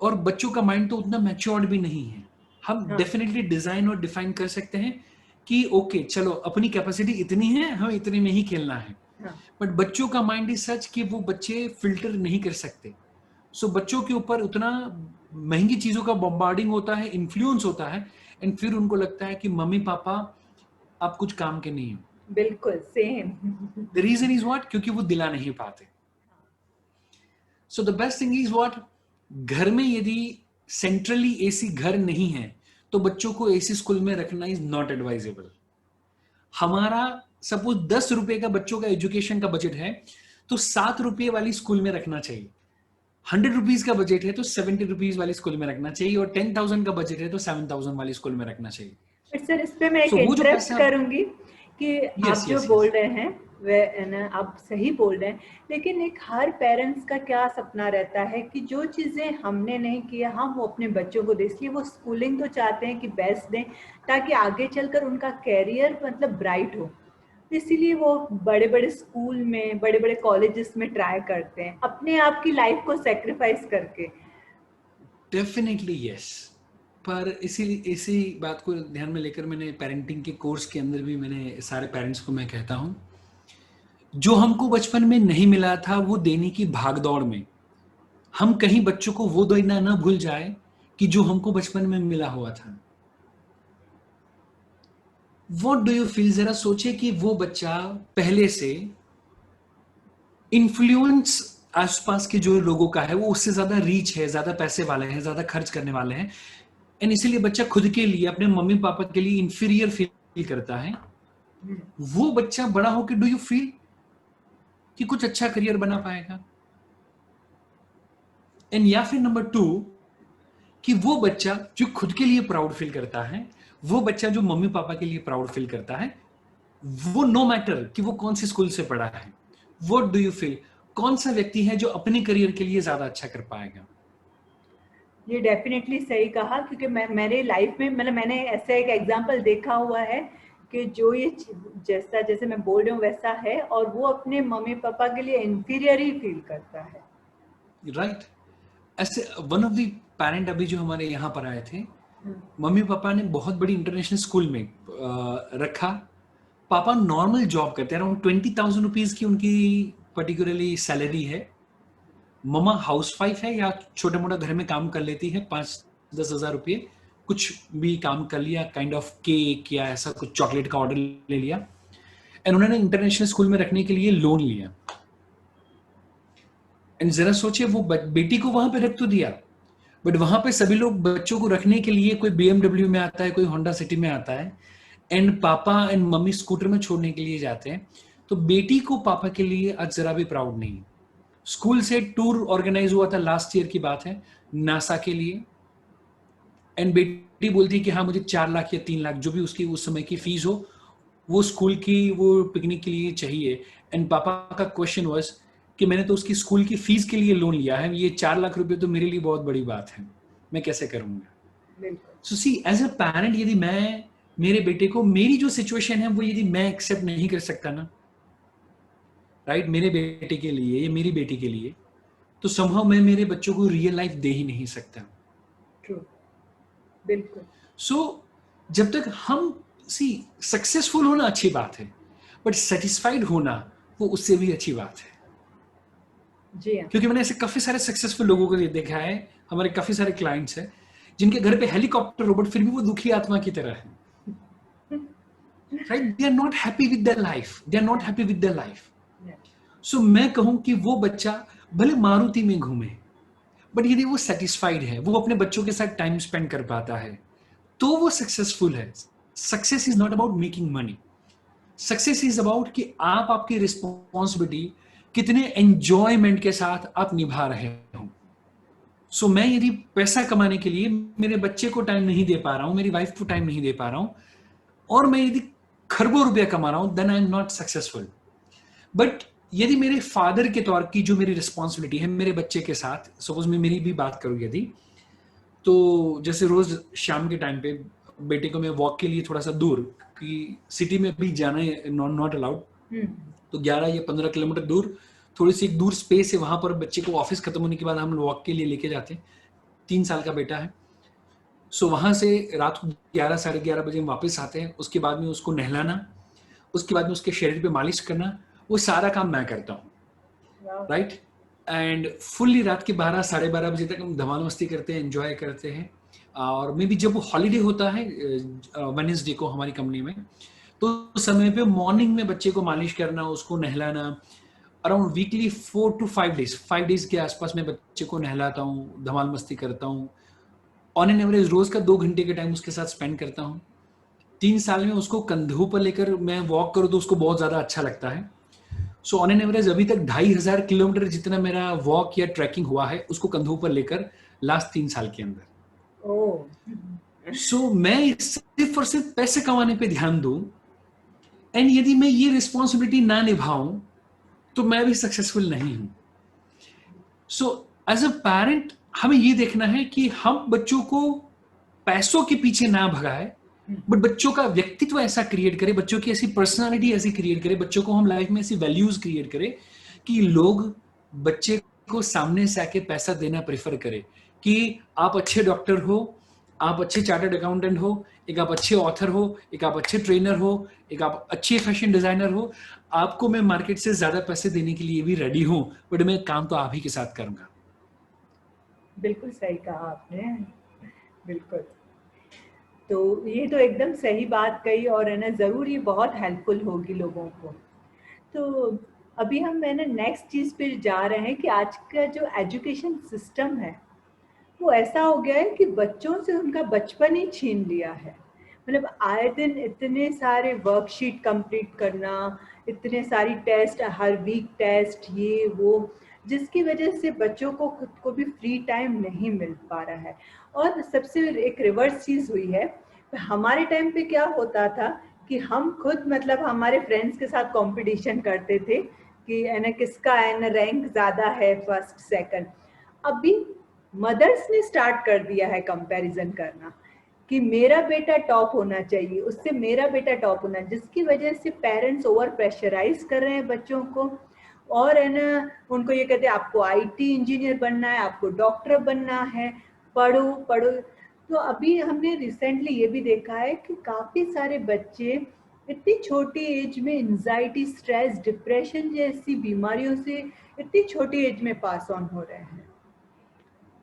और बच्चों का माइंड तो उतना मैच्योर्ड भी नहीं है। हम डेफिनेटली डिजाइन और डिफाइन कर सकते हैं कि ओके चलो अपनी कैपेसिटी इतनी है, हम इतने में ही खेलना है। बट बच्चों का माइंड इज सच कि वो बच्चे फिल्टर नहीं कर सकते। सो बच्चों के ऊपर उतना महंगी चीजों का बॉम्बार्डिंग होता है, इन्फ्लुएंस होता है, एंड फिर उनको लगता है कि मम्मी पापा आप कुछ काम के नहीं हो। बिल्कुल same. The reason is what? क्योंकि वो दिला नहीं पाते। So the best thing is what? घर में यदि सेंट्रली एसी घर नहीं है तो बच्चों को एसी स्कूल में रखना इज नॉट एडवाइजेबल। हमारा सपोज 10 रुपए का बच्चों का एजुकेशन का बजट है तो 7 रुपए वाली स्कूल में रखना चाहिए। 100 रुपीज का बजट है तो 70 रुपीज वाली स्कूल में रखना चाहिए, और 10,000 का बजट है तो 7,000 वाली स्कूल में रखना चाहिए। सर इस पे मैं एक वो जो इंटरप्ट पैसा, करूंगी कि आप जो बोल रहे हैं वे ना आप सही बोल रहे हैं, लेकिन एक हर पेरेंट्स का क्या सपना रहता है कि जो चीज़ें हमने नहीं किया हम वो अपने बच्चों को दें, इसलिए वो स्कूलिंग तो चाहते हैं कि बेस्ट दें ताकि आगे चलकर उनका करियर मतलब ब्राइट हो। इसीलिए वो बड़े-बड़े स्कूल में, बड़े-बड़े कॉलेजेस में ट्राई करते हैं, अपने आप की लाइफ को सैक्रिफाइस करके। Definitely yes. पर इसी इसी बात को ध्यान में लेकर मैंने पेरेंटिंग के कोर्स के अंदर भी मैंने सारे पेरेंट्स को मैं कहता हूँ, जो हमको बचपन में नहीं मिला था वो देने की भागदौड़ में हम कहीं बच्चों को वो देना ना भूल जाए कि जो हमको बचपन में मिला हुआ था। व्हाट डू यू फील, जरा सोचे कि वो बच्चा पहले से इन्फ्लुएंस आसपास के जो लोगों का है वो उससे ज्यादा रीच है, ज्यादा पैसे वाले हैं, ज्यादा खर्च करने वाले हैं, एंड इसीलिए बच्चा खुद के लिए अपने मम्मी पापा के लिए इंफीरियर फील करता है। वो बच्चा बड़ा होकर डू यू फील कि कुछ अच्छा करियर बना पाएगा? एंड या फिर नंबर 2 कि वो बच्चा जो खुद के लिए प्राउड फील करता है, वो बच्चा जो मम्मी पापा के लिए प्राउड फील करता है, वो नो मैटर कि वो कौन सी स्कूल से पढ़ा है, व्हाट डू यू फील कौन सा व्यक्ति है जो अपने करियर के लिए ज्यादा अच्छा कर पाएगा? ये डेफिनेटली सही कहा, क्योंकि मेरे लाइफ में मतलब मैंने ऐसा एक एग्जांपल देखा हुआ है कि जो ये जैसा जैसे मैं बोल रही हूँ वैसा है, और वो अपने मम्मी पापा के लिए इंफीरियर ही फील करता है। राइट। ऐसे वन ऑफ द पेरेंट अभी जो हमारे यहाँ पर आए थे, मम्मी पापा ने बहुत बड़ी इंटरनेशनल स्कूल में रखा। पापा नॉर्मल जॉब करते हैं, अराउंड 20,000 रुपीज की उनकी पर्टिकुलरली सैलरी है। मम्मा हाउसवाइफ है या छोटा मोटा घर में काम कर लेती है, 5-10 हजार रुपये कुछ भी काम कर लिया, काइंड ऑफ केक या ऐसा कुछ चॉकलेट का ऑर्डर ले लिया, एंड उन्होंने इंटरनेशनल स्कूल में रखने के लिए लोन लिया। एंड जरा सोचिए वो बेटी को वहां पे रख तो दिया, बट वहां पे सभी लोग बच्चों को रखने के लिए, कोई BMW में आता है, कोई होंडा सिटी में आता है, एंड पापा एंड मम्मी स्कूटर में छोड़ने के लिए जाते हैं। तो बेटी को पापा के लिए आज जरा भी प्राउड नहीं। स्कूल से टूर ऑर्गेनाइज हुआ था, लास्ट ईयर की बात है, नासा के लिए, एंड बेटी बोलती कि हाँ मुझे 4 लाख या 3 लाख जो भी उसकी उस समय की फीस हो वो स्कूल की वो पिकनिक के लिए चाहिए। एंड पापा का क्वेश्चन वाज कि मैंने तो उसकी स्कूल की फीस के लिए लोन लिया है, ये 4 लाख रुपए तो मेरे लिए बहुत बड़ी बात है, मैं कैसे करूंगा? सो सी एज अ पेरेंट, यदि मैं मेरे बेटे को मेरी जो सिचुएशन है वो यदि मैं एक्सेप्ट नहीं कर सकता ना, राइट, मेरे बेटे के लिए या मेरी बेटी के लिए, तो संभव मैं मेरे बच्चों को रियल लाइफ दे ही नहीं सकता। ट्रू, बिल्कुल। सो जब तक हम सक्सेसफुल होना अच्छी बात है, बट सेटिस्फाइड होना वो उससे भी अच्छी बात है। जी हाँ। क्योंकि मैंने ऐसे काफी सारे सक्सेसफुल लोगों को देखा है, हमारे काफी सारे क्लाइंट्स हैं जिनके घर पे हेलीकॉप्टर रोबोट, फिर भी वो दुखी आत्मा की तरह है, right? They are not happy with their life, they are not happy with their life. So मैं कहूं कि वो बच्चा भले मारुति में घूमे, बट यदि वो सेटिस्फाइड है, वो अपने बच्चों के साथ टाइम स्पेंड कर पाता है, तो वो सक्सेसफुल है। Success is not about making money, success is about कि आप आपकी रिस्पॉन्सिबिलिटी कितने एंजॉयमेंट के साथ आप निभा रहे हो। सो मैं यदि पैसा कमाने के लिए मेरे बच्चे को टाइम नहीं दे पा रहा हूं, मेरी वाइफ को टाइम नहीं दे पा रहा हूं, और मैं यदि खरबों रुपया कमा रहा हूं, then I am not successful. But यदि मेरे फादर के तौर की जो मेरी रिस्पॉन्सिबिलिटी है मेरे बच्चे के साथ, सपोज मैं मेरी भी बात करूं यदि, तो जैसे रोज शाम के टाइम पे बेटे को मैं वॉक के लिए थोड़ा सा दूर, कि सिटी में भी जाना नॉट अलाउड, तो 11 या 15 किलोमीटर दूर थोड़ी सी एक दूर स्पेस है, वहां पर बच्चे को ऑफिस खत्म होने के बाद हम वॉक के लिए लेके जाते हैं। 3 साल का बेटा है। सो वहां से रात को 11-11:30 बजे हम वापस आते हैं, उसके बाद में उसको नहलाना, उसके बाद में उसके शरीर पे मालिश करना, वो सारा काम मैं करता हूँ, राइट? एंड फुल्ली रात के 12-12:30 बजे तक हम धमाल मस्ती करते हैं, एंजॉय करते हैं। और मे बी जब वो हॉलीडे होता है वेडनेसडे को हमारी कंपनी में, तो उस समय पे मॉर्निंग में बच्चे को मालिश करना, उसको नहलाना, around weekly 4 to 5 days, 5 days के आसपास मैं बच्चे को नहलाता हूँ, धमाल मस्ती करता हूँ। ऑन एन एवरेज रोज का 2 घंटे का टाइम उसके साथ स्पेंड करता हूँ। 3 साल में उसको कंधों पर लेकर मैं वॉक करूँ तो उसको बहुत ज्यादा अच्छा लगता है। सो ऑन एन एवरेज अभी तक 2,500 किलोमीटर जितना मेरा वॉक या ट्रैकिंग हुआ है उसको कंधों पर लेकर लास्ट 3 साल के अंदर। सो मैं सिर्फ और सिर्फ पैसे कमाने पे ध्यान दूं, एंड यदि मैं ये रिस्पॉन्सिबिलिटी ना निभाऊं तो मैं भी सक्सेसफुल नहीं हूं. सो एज अ पेरेंट हमें ये देखना है कि हम बच्चों को पैसों के पीछे ना भगाए, बट बच्चों का व्यक्तित्व ऐसा क्रिएट करे, बच्चों की ऐसी पर्सनालिटी ऐसी क्रिएट करे, बच्चों को हम लाइफ में ऐसी वैल्यूज क्रिएट करें कि लोग बच्चे को सामने से आके पैसा देना प्रेफर करे. कि आप अच्छे डॉक्टर हो, आप अच्छे चार्टर्ड अकाउंटेंट हो, एक आप अच्छे ऑथर हो, एक आप अच्छे ट्रेनर हो, एक आप अच्छे फैशन डिजाइनर हो, आपको मैं मार्केट से ज्यादा पैसे देने के लिए भी रेडी हूं, बट मैं काम तो आप ही के साथ करूंगा. बिल्कुल सही कहा आपने, बिल्कुल. तो ये तो एकदम सही बात कही, और है ना, ज़रूर ये बहुत हेल्पफुल होगी लोगों को. तो अभी हम है ना नेक्स्ट चीज़ पे जा रहे हैं कि आज का जो एजुकेशन सिस्टम है वो ऐसा हो गया है कि बच्चों से उनका बचपन ही छीन लिया है. मतलब आए दिन इतने सारे वर्कशीट कंप्लीट करना, इतने सारी टेस्ट, हर वीक टेस्ट, ये वो, जिसकी वजह से बच्चों को खुद को भी फ्री टाइम नहीं मिल पा रहा है. और सबसे एक रिवर्स चीज़ हुई है. हमारे टाइम पे क्या होता था कि हम खुद मतलब हमारे फ्रेंड्स के साथ कंपटीशन करते थे कि है ना किसका है ना रैंक ज़्यादा है, फर्स्ट सेकंड. अभी मदर्स ने स्टार्ट कर दिया है कंपैरिजन करना कि मेरा बेटा टॉप होना चाहिए, उससे मेरा बेटा टॉप होना, जिसकी वजह से पेरेंट्स ओवर प्रेशराइज कर रहे हैं बच्चों को. और है ना उनको ये कहते हैं आपको आईटी इंजीनियर बनना है, आपको डॉक्टर बनना है, पढ़ो पढ़ो. तो अभी हमने रिसेंटली ये भी देखा है कि काफ़ी सारे बच्चे इतनी छोटी एज में एंजाइटी, स्ट्रेस, डिप्रेशन जैसी बीमारियों से इतनी छोटी एज में पास ऑन हो रहे हैं.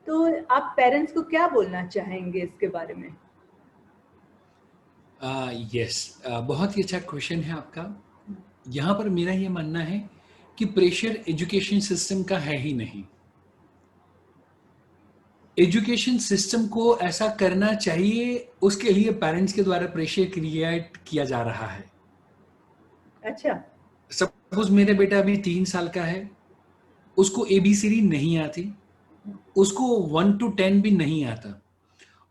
तो आप पेरेंट्स को क्या बोलना चाहेंगे इसके बारे में? यस, बहुत ही अच्छा क्वेश्चन है आपका. यहाँ पर मेरा ये मानना है कि प्रेशर एजुकेशन सिस्टम का है ही नहीं. एजुकेशन सिस्टम को ऐसा करना चाहिए, उसके लिए पेरेंट्स के द्वारा प्रेशर क्रिएट किया जा रहा है. अच्छा. सपोज मेरा बेटा अभी 3 साल का है, उसको एबीसीडी नहीं आती, उसको 1 to 10 भी नहीं आता,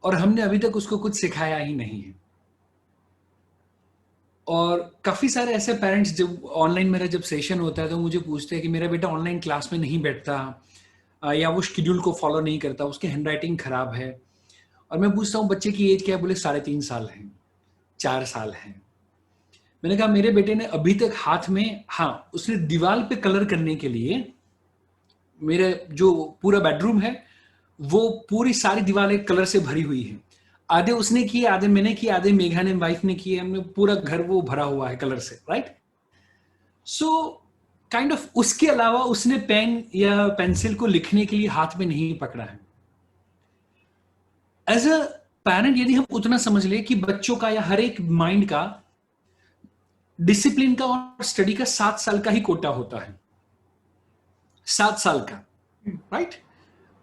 और हमने अभी तक उसको कुछ सिखाया ही नहीं है. और काफी सारे ऐसे पेरेंट्स जब ऑनलाइन मेरा जब सेशन होता है तो मुझे पूछते हैं कि मेरा बेटा ऑनलाइन क्लास में नहीं बैठता, या वो शेड्यूल को फॉलो नहीं करता, उसकी हैंडराइटिंग खराब है. और मैं पूछता हूँ बच्चे की एज क्या है, बोले 3.5 साल है, 4 साल है. मैंने कहा मेरे बेटे ने अभी तक हाथ में, हाँ उसने दीवार पे कलर करने के लिए, मेरे जो पूरा बेडरूम है वो पूरी सारी दीवारें कलर से भरी हुई है. आधे उसने किए, आधे मैंने किए, आधे मेघा ने वाइफ ने किए, हमने पूरा घर वो भरा हुआ है कलर से, राइट. सो काइंड ऑफ उसके अलावा उसने पेन या पेंसिल को लिखने के लिए हाथ में नहीं पकड़ा है. एज अ पेरेंट यदि हम उतना समझ ले कि बच्चों का या हर एक माइंड का डिसिप्लिन का और स्टडी का 7 साल का ही कोटा होता है, 7 साल का, राइट.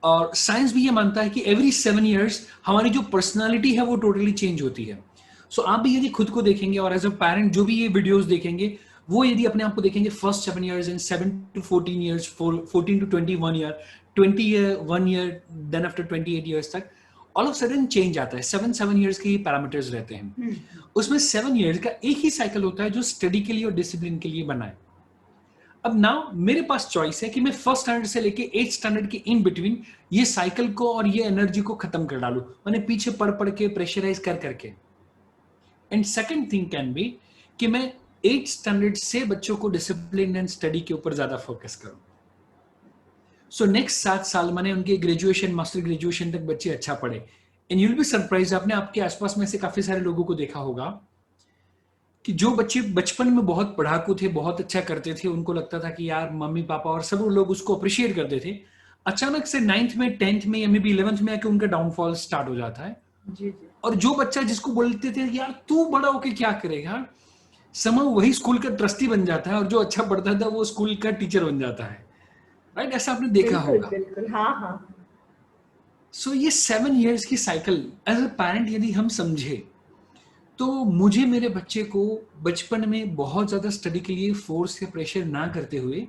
और साइंस भी ये मानता है कि एवरी 7 years हमारी जो पर्सनालिटी है वो टोटली चेंज होती है. सो आप भी यदि खुद को देखेंगे और एज अ पेरेंट जो भी ये वीडियोस देखेंगे, वो यदि अपने आप को देखेंगे first 7 years and 7 to 14 years, 14 to 21 year, 21 year, then after 28 years तक ऑल ऑफ सडन चेंज आता है. 7 years के ही पैरामीटर्स रहते हैं. उसमें 7 years का एक ही साइकिल होता है जो स्टडी के लिए और डिसिप्लिन के लिए बना है. अब नाउ मेरे पास चॉइस है कि मैं फर्स्ट स्टैंडर्ड से लेके 8th standard के इन बिटवीन ये साइकिल को और ये एनर्जी को खत्म कर डालू, मैंने पीछे पढ़ पढ़ के प्रेशराइज कर करके. And second thing can be कि मैं 8th standard से बच्चों को डिसिप्लिन एंड स्टडी के ऊपर ज्यादा फोकस करूं. सो नेक्स्ट 7 साल मैंने उनके ग्रेजुएशन, मास्टर ग्रेजुएशन तक बच्चे अच्छा पढ़े. एंड यूल बी सरप्राइज, आपने आपके आसपास में से काफी सारे लोगों को देखा होगा कि जो बच्चे बचपन में बहुत पढ़ाकू थे, बहुत अच्छा करते थे, उनको लगता था कि यार मम्मी पापा और सब लोग उसको अप्रिशिएट करते थे, अचानक से 9th में, 10th में या मे बी 11th में आके उनका डाउनफॉल स्टार्ट हो जाता है. जी जी. और जो बच्चा जिसको बोलते थे यार तू बड़ा होके क्या करेगा, समय वही स्कूल का ट्रस्टी बन जाता है, और जो अच्छा पढ़ता था वो स्कूल का टीचर बन जाता है, राइट. ऐसा आपने देखा बिल्कुल होगा. बिल्कुल. हाँ हाँ. सो ये 7 years की साइकिल एज अ पेरेंट यदि हम समझे, तो मुझे मेरे बच्चे को बचपन में बहुत ज्यादा स्टडी के लिए फोर्स या प्रेशर ना करते हुए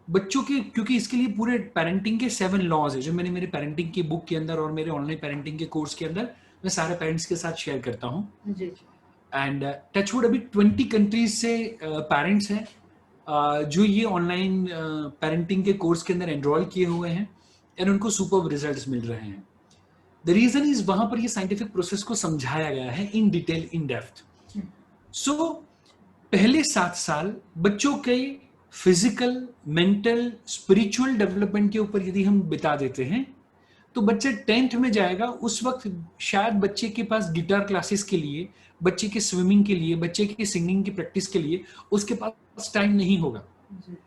बच्चों के, क्योंकि इसके लिए पूरे पेरेंटिंग के 7 laws है जो मैंने मेरे पेरेंटिंग की बुक के अंदर और मेरे ऑनलाइन पेरेंटिंग के कोर्स के अंदर मैं सारे पेरेंट्स के साथ शेयर करता हूं. जी जी. एंड टचवुड अभी 20 कंट्रीज से पेरेंट्स हैं जो ये ऑनलाइन पेरेंटिंग के कोर्स के अंदर एनरोल किए हुए हैं एंड उनको सुपर रिजल्ट्स मिल रहे हैं. द रीजन इज वहां पर ये साइंटिफिक प्रोसेस को समझाया गया है इन डिटेल, इन डेप्थ. सो पहले 7 साल बच्चों के फिजिकल, मेंटल, स्पिरिचुअल डेवलपमेंट के ऊपर यदि हम बिता देते हैं तो बच्चा 10th में जाएगा, उस वक्त शायद बच्चे के पास गिटार क्लासेस के लिए, बच्चे के स्विमिंग के लिए, बच्चे की सिंगिंग की प्रैक्टिस के लिए उसके पास टाइम नहीं होगा.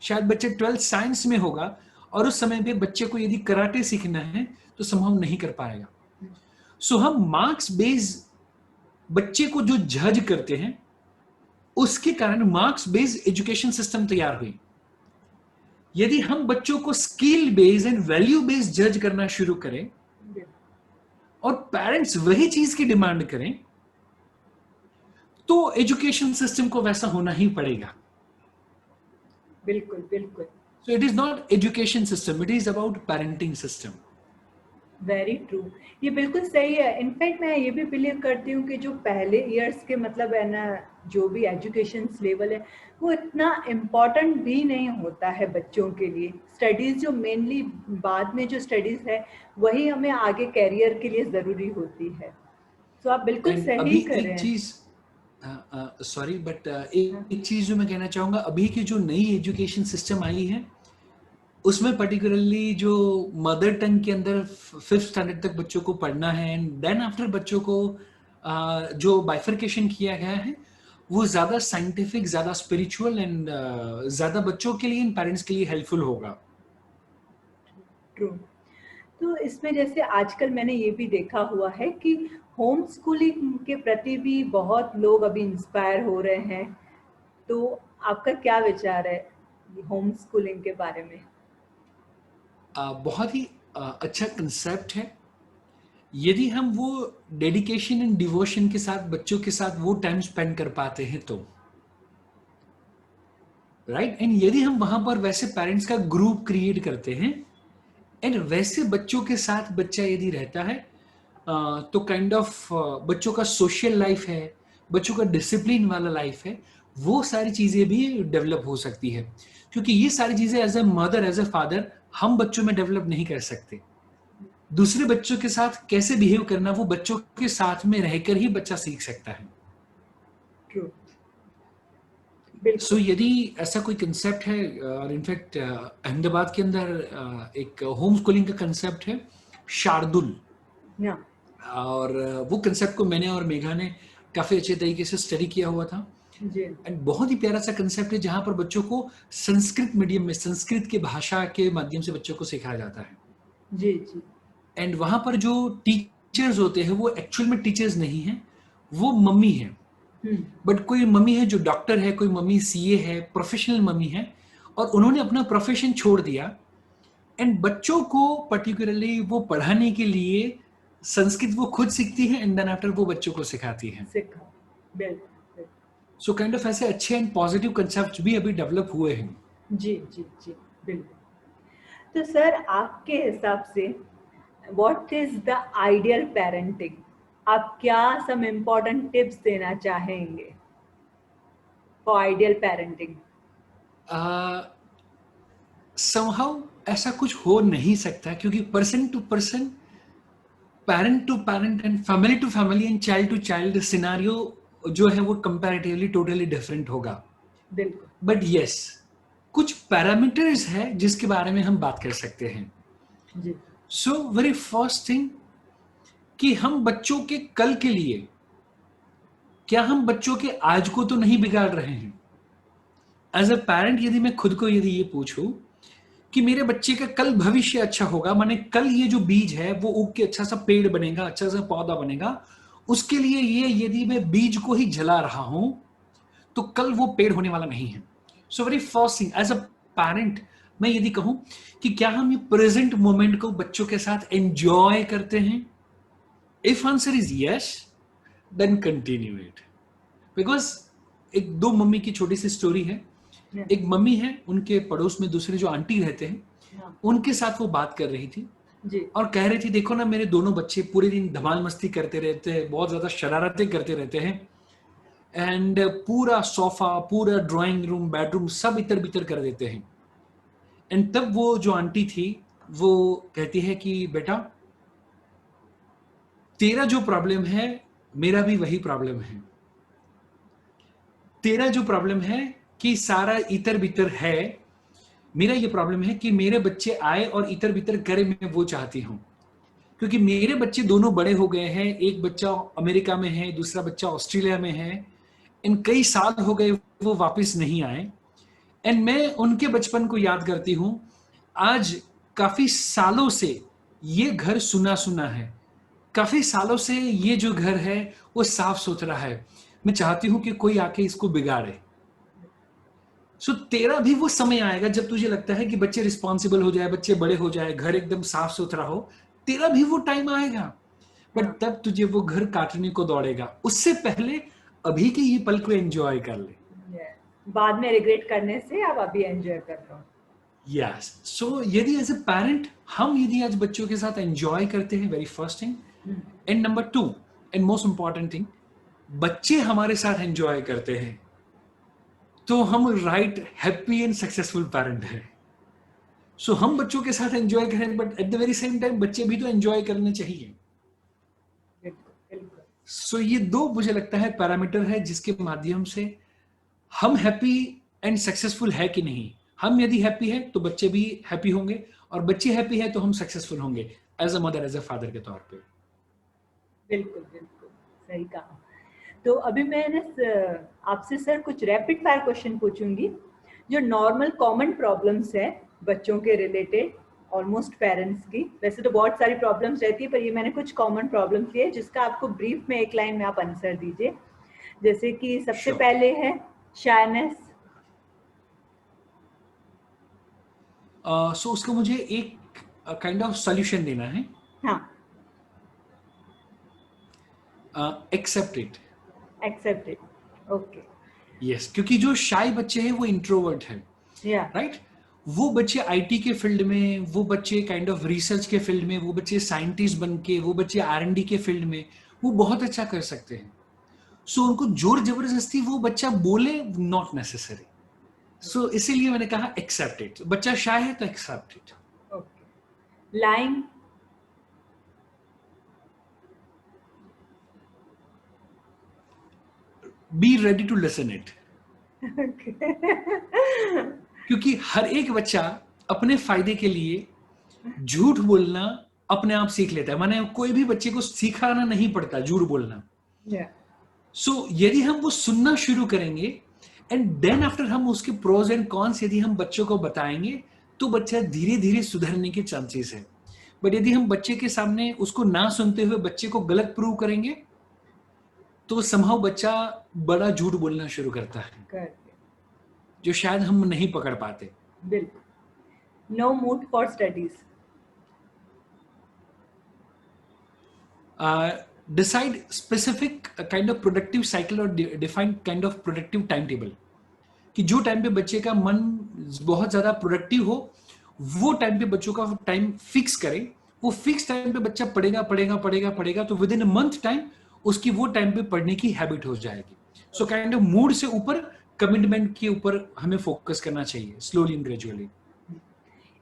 शायद बच्चे 12th साइंस में होगा और उस समय पे बच्चे को यदि कराटे सीखना है तो संभव नहीं कर पाएगा. सो हम मार्क्स बेस बच्चे को जो जज करते हैं, उसके कारण मार्क्स बेस्ड एजुकेशन सिस्टम तैयार हुई. यदि हम बच्चों को skill based and value based जज करना शुरू करें और पेरेंट्स वही चीज की डिमांड करें तो एजुकेशन सिस्टम को वैसा होना ही पड़ेगा. बिल्कुल बिल्कुल. So it is not education system, it is about parenting system. Very true. ये बिल्कुल सही है. इनफैक्ट मैं ये भी बिलीव करती हूँ कि जो पहले ईयर्स के मतलब है ना, जो भी एजुकेशन लेवल है वो इतना इम्पोर्टेंट भी नहीं होता है बच्चों के लिए. स्टडीज़ जो मेनली बाद में जो स्टडीज़ है वही हमें आगे कैरियर के लिए ज़रूरी होती है. तो आप बिल्कुल सही कर रहे हैं. एक चीज, सॉरी बट एक चीज जो मैं कहना चाहूंगा, अभी की जो नई एजुकेशन सिस्टम आई है उसमें पर्टिकुलरली जो मदर टंग के अंदर 5th स्टैंडर्ड तक बच्चों को पढ़ना है एंड देन आफ्टर बच्चों को जो बाइफर्केशन किया गया है वो ज्यादा साइंटिफिक, ज्यादा स्पिरिचुअल एंड ज्यादा बच्चों के लिए एंड पेरेंट्स के लिए हेल्पफुल होगा. ट्रू. तो इसमें जैसे आजकल मैंने ये भी देखा हुआ है कि होम स्कूलिंग के प्रति भी बहुत लोग अभी इंस्पायर हो रहे हैं. तो आपका क्या विचार है होम स्कूलिंग के बारे में? बहुत ही अच्छा कंसेप्ट है. यदि हम वो डेडिकेशन एंड डिवोशन के साथ बच्चों के साथ वो टाइम स्पेंड कर पाते हैं तो राइट. एंड यदि हम वहां पर वैसे पेरेंट्स का ग्रुप क्रिएट करते हैं एंड वैसे बच्चों के साथ बच्चा यदि रहता है तो काइंड ऑफ बच्चों का सोशल लाइफ है, बच्चों का डिसिप्लिन वाला लाइफ है, वो सारी चीजें भी डेवलप हो सकती है. क्योंकि ये सारी चीजें as a mother, as a father हम बच्चों में डेवलप नहीं कर सकते. दूसरे बच्चों के साथ कैसे बिहेव करना वो बच्चों के साथ में रहकर ही बच्चा सीख सकता है. सो यदि ऐसा कोई कंसेप्ट है, और इनफैक्ट अहमदाबाद के अंदर एक होम स्कूलिंग का कंसेप्ट है शार्दुल. और वो कंसेप्ट को मैंने और मेघा ने काफी अच्छे तरीके से स्टडी किया हुआ था. एंड बहुत ही प्यारा सा कंसेप्ट है जहां पर बच्चों को संस्कृत मीडियम में, संस्कृत की भाषा के माध्यम से बच्चों को सिखाया जाता है. जी जी. एंड वहां पर जो टीचर्स होते हैं वो एक्चुअल में टीचर्स नहीं है, वो मम्मी है. बट कोई मम्मी है जो डॉक्टर है, कोई मम्मी सीए है, प्रोफेशनल मम्मी है, और उन्होंने अपना प्रोफेशन छोड़ दिया एंड बच्चों को पर्टिकुलरली वो पढ़ाने के लिए संस्कृत वो खुद सीखती है एंड देन आफ्टर वो बच्चों को सिखाती है. सो काइंड ऑफ ऐसे अच्छे एंड पॉजिटिव कंसेप्ट भी अभी डेवलप हुए हैं. जी जी जी बिल्कुल. तो सर आपके हिसाब से what is the ideal parenting? आप क्या सम इम्पोर्टेंट टिप्स देना चाहेंगे फॉर आइडियल पेरेंटिंग? समहाउ ऐसा कुछ हो नहीं सकता क्योंकि person to person, parent to parent and family to family and child to child scenario जो है वो कंपैरेटिवली टोटली डिफरेंट होगा. बिल्कुल. बट यस, कुछ पैरामीटर्स है जिसके बारे में हम बात कर सकते हैं. सो वेरी फर्स्ट थिंग कि हम बच्चों के कल के लिए, क्या हम बच्चों के आज को तो नहीं बिगाड़ रहे हैं? एज अ पेरेंट यदि मैं खुद को यदि ये पूछूं कि मेरे बच्चे का कल भविष्य अच्छा होगा, माने कल ये जो बीज है वो उग के अच्छा सा पेड़ बनेगा, अच्छा सा पौधा बनेगा, उसके लिए ये यदि मैं बीज को ही जला रहा हूं तो कल वो पेड़ होने वाला नहीं है. So very first thing as a parent मैं यदि कहूं कि क्या हम ये प्रेजेंट मोमेंट को बच्चों के साथ एंजॉय करते हैं? If answer is yes then continue it. Because एक दो मम्मी की छोटी सी स्टोरी है. एक मम्मी है, उनके पड़ोस में दूसरे जो आंटी रहते हैं उनके साथ वो बात कर रही थी जी. और कह रही थी देखो ना मेरे दोनों बच्चे पूरे दिन धमाल मस्ती करते रहते हैं, बहुत ज्यादा शरारतें करते रहते हैं, एंड पूरा सोफा, पूरा ड्राइंग रूम, बेडरूम सब इतर बितर कर देते हैं। एंड तब वो जो आंटी थी वो कहती है कि बेटा, तेरा जो प्रॉब्लम है मेरा भी वही प्रॉब्लम है। तेरा जो प्रॉब्लम है कि सारा इतर बितर है, मेरा ये प्रॉब्लम है कि मेरे बच्चे आए और इतर बितर करे, मैं वो चाहती हूं। क्योंकि मेरे बच्चे दोनों बड़े हो गए हैं, एक बच्चा अमेरिका में है, दूसरा बच्चा ऑस्ट्रेलिया में है, इन कई साल हो गए वो वापस नहीं आए। एंड मैं उनके बचपन को याद करती हूं। आज काफी सालों से ये घर सुना सुना है, काफी सालों से ये जो घर है वो साफ सुथरा है, मैं चाहती हूं कि कोई आके इसको बिगाड़े। सो तेरा भी वो समय आएगा जब तुझे लगता है कि बच्चे रिस्पॉन्सिबल हो जाए, बच्चे बड़े हो जाए, घर एकदम साफ सुथरा हो, तेरा भी वो टाइम आएगा। बट हाँ, तब तुझे वो घर काटने को दौड़ेगा। उससे पहले अभी के ये पल को एंजॉय कर ले। बाद में रिग्रेट करने से आप अभी एंजॉय कर लो। यस, सो यदि एज ए पेरेंट हम यदि आज बच्चों के साथ एंजॉय करते हैं, very first thing, and number two and most important thing, बच्चे हमारे साथ एंजॉय करते हैं, तो हम right happy and successful parent हैं। सो हम बच्चों के साथ एंजॉय करें, but at the very same time बच्चे भी तो एंजॉय करने चाहिए। बिल्कुल बिल्कुल। सो ये दो मुझे लगता है पैरामीटर है जिसके माध्यम से हम हैप्पी एंड सक्सेसफुल है कि नहीं। हम यदि हैप्पी है तो बच्चे भी हैप्पी होंगे, और बच्चे हैप्पी है तो हम सक्सेसफुल होंगे as a mother, as a father के तौर पे। बिल्कुल बिल्कुल सही कहा। तो अभी मैं ना आपसे सर कुछ रैपिड फायर क्वेश्चन पूछूंगी, जो नॉर्मल कॉमन प्रॉब्लम्स है बच्चों के रिलेटेड, ऑलमोस्ट पेरेंट्स की। वैसे तो बहुत सारी प्रॉब्लम्स रहती है, पर ये मैंने कुछ कॉमन प्रॉब्लम्स लिए जिसका आपको ब्रीफ में एक लाइन में आप आंसर दीजिए। जैसे कि सबसे श्योर। पहले है शायनेस। सो उसका मुझे एक काइंड ऑफ सॉल्यूशन देना है। हाँ। Accept it. Accepted. Okay. Yes, क्योंकि जो शाय बच्चे हैं वो इंट्रोवर्ट हैं, या। राइट। वो बच्चे आईटी के फील्ड में, वो बच्चे काइंड ऑफ रिसर्च के फील्ड में, वो बच्चे साइंटिस्ट बन के, वो बच्चे आर&डी के फील्ड में वो बहुत अच्छा कर सकते हैं। सो उनको जोर जबरदस्ती वो बच्चा बोले नॉट नेसेसरी। सो इसीलिए मैंने कहा एक्सेप्ट इट। बच्चा शाय है तो accept it. Okay. Lying. Be ready to listen it. क्योंकि हर एक बच्चा अपने फायदे के लिए झूठ बोलना अपने आप सीख लेता है। माने कोई भी बच्चे को सिखाना नहीं पड़ता झूठ बोलना। या। सो यदि हम वो सुनना शुरू करेंगे एंड देन आफ्टर हम उसके प्रोज एंड कॉन्स यदि हम बच्चों को बताएंगे, तो बच्चा धीरे धीरे सुधरने के चांसेस है। बट यदि हम बच्चे के सामने उसको ना सुनते हुए बच्चे को गलत प्रूव करेंगे, तो समहाउ बच्चा बड़ा झूठ बोलना शुरू करता है, कर। जो शायद हम नहीं पकड़ पाते। बिल्कुल। No mood for studies. Decide specific kind of productive cycle और defined kind of productive time table, कि जो टाइम पे बच्चे का मन बहुत ज्यादा प्रोडक्टिव हो, वो टाइम पे बच्चों का टाइम फिक्स करें। वो फिक्स टाइम पे बच्चा पढ़ेगा पढ़ेगा पढ़ेगा पढ़ेगा, तो with in a month time उसकी वो टाइम पे पढ़ने की हैबिट हो जाएगी। सो काइंड ऑफ मूड से ऊपर कमिटमेंट के ऊपर हमें फोकस करना चाहिए, slowly and gradually.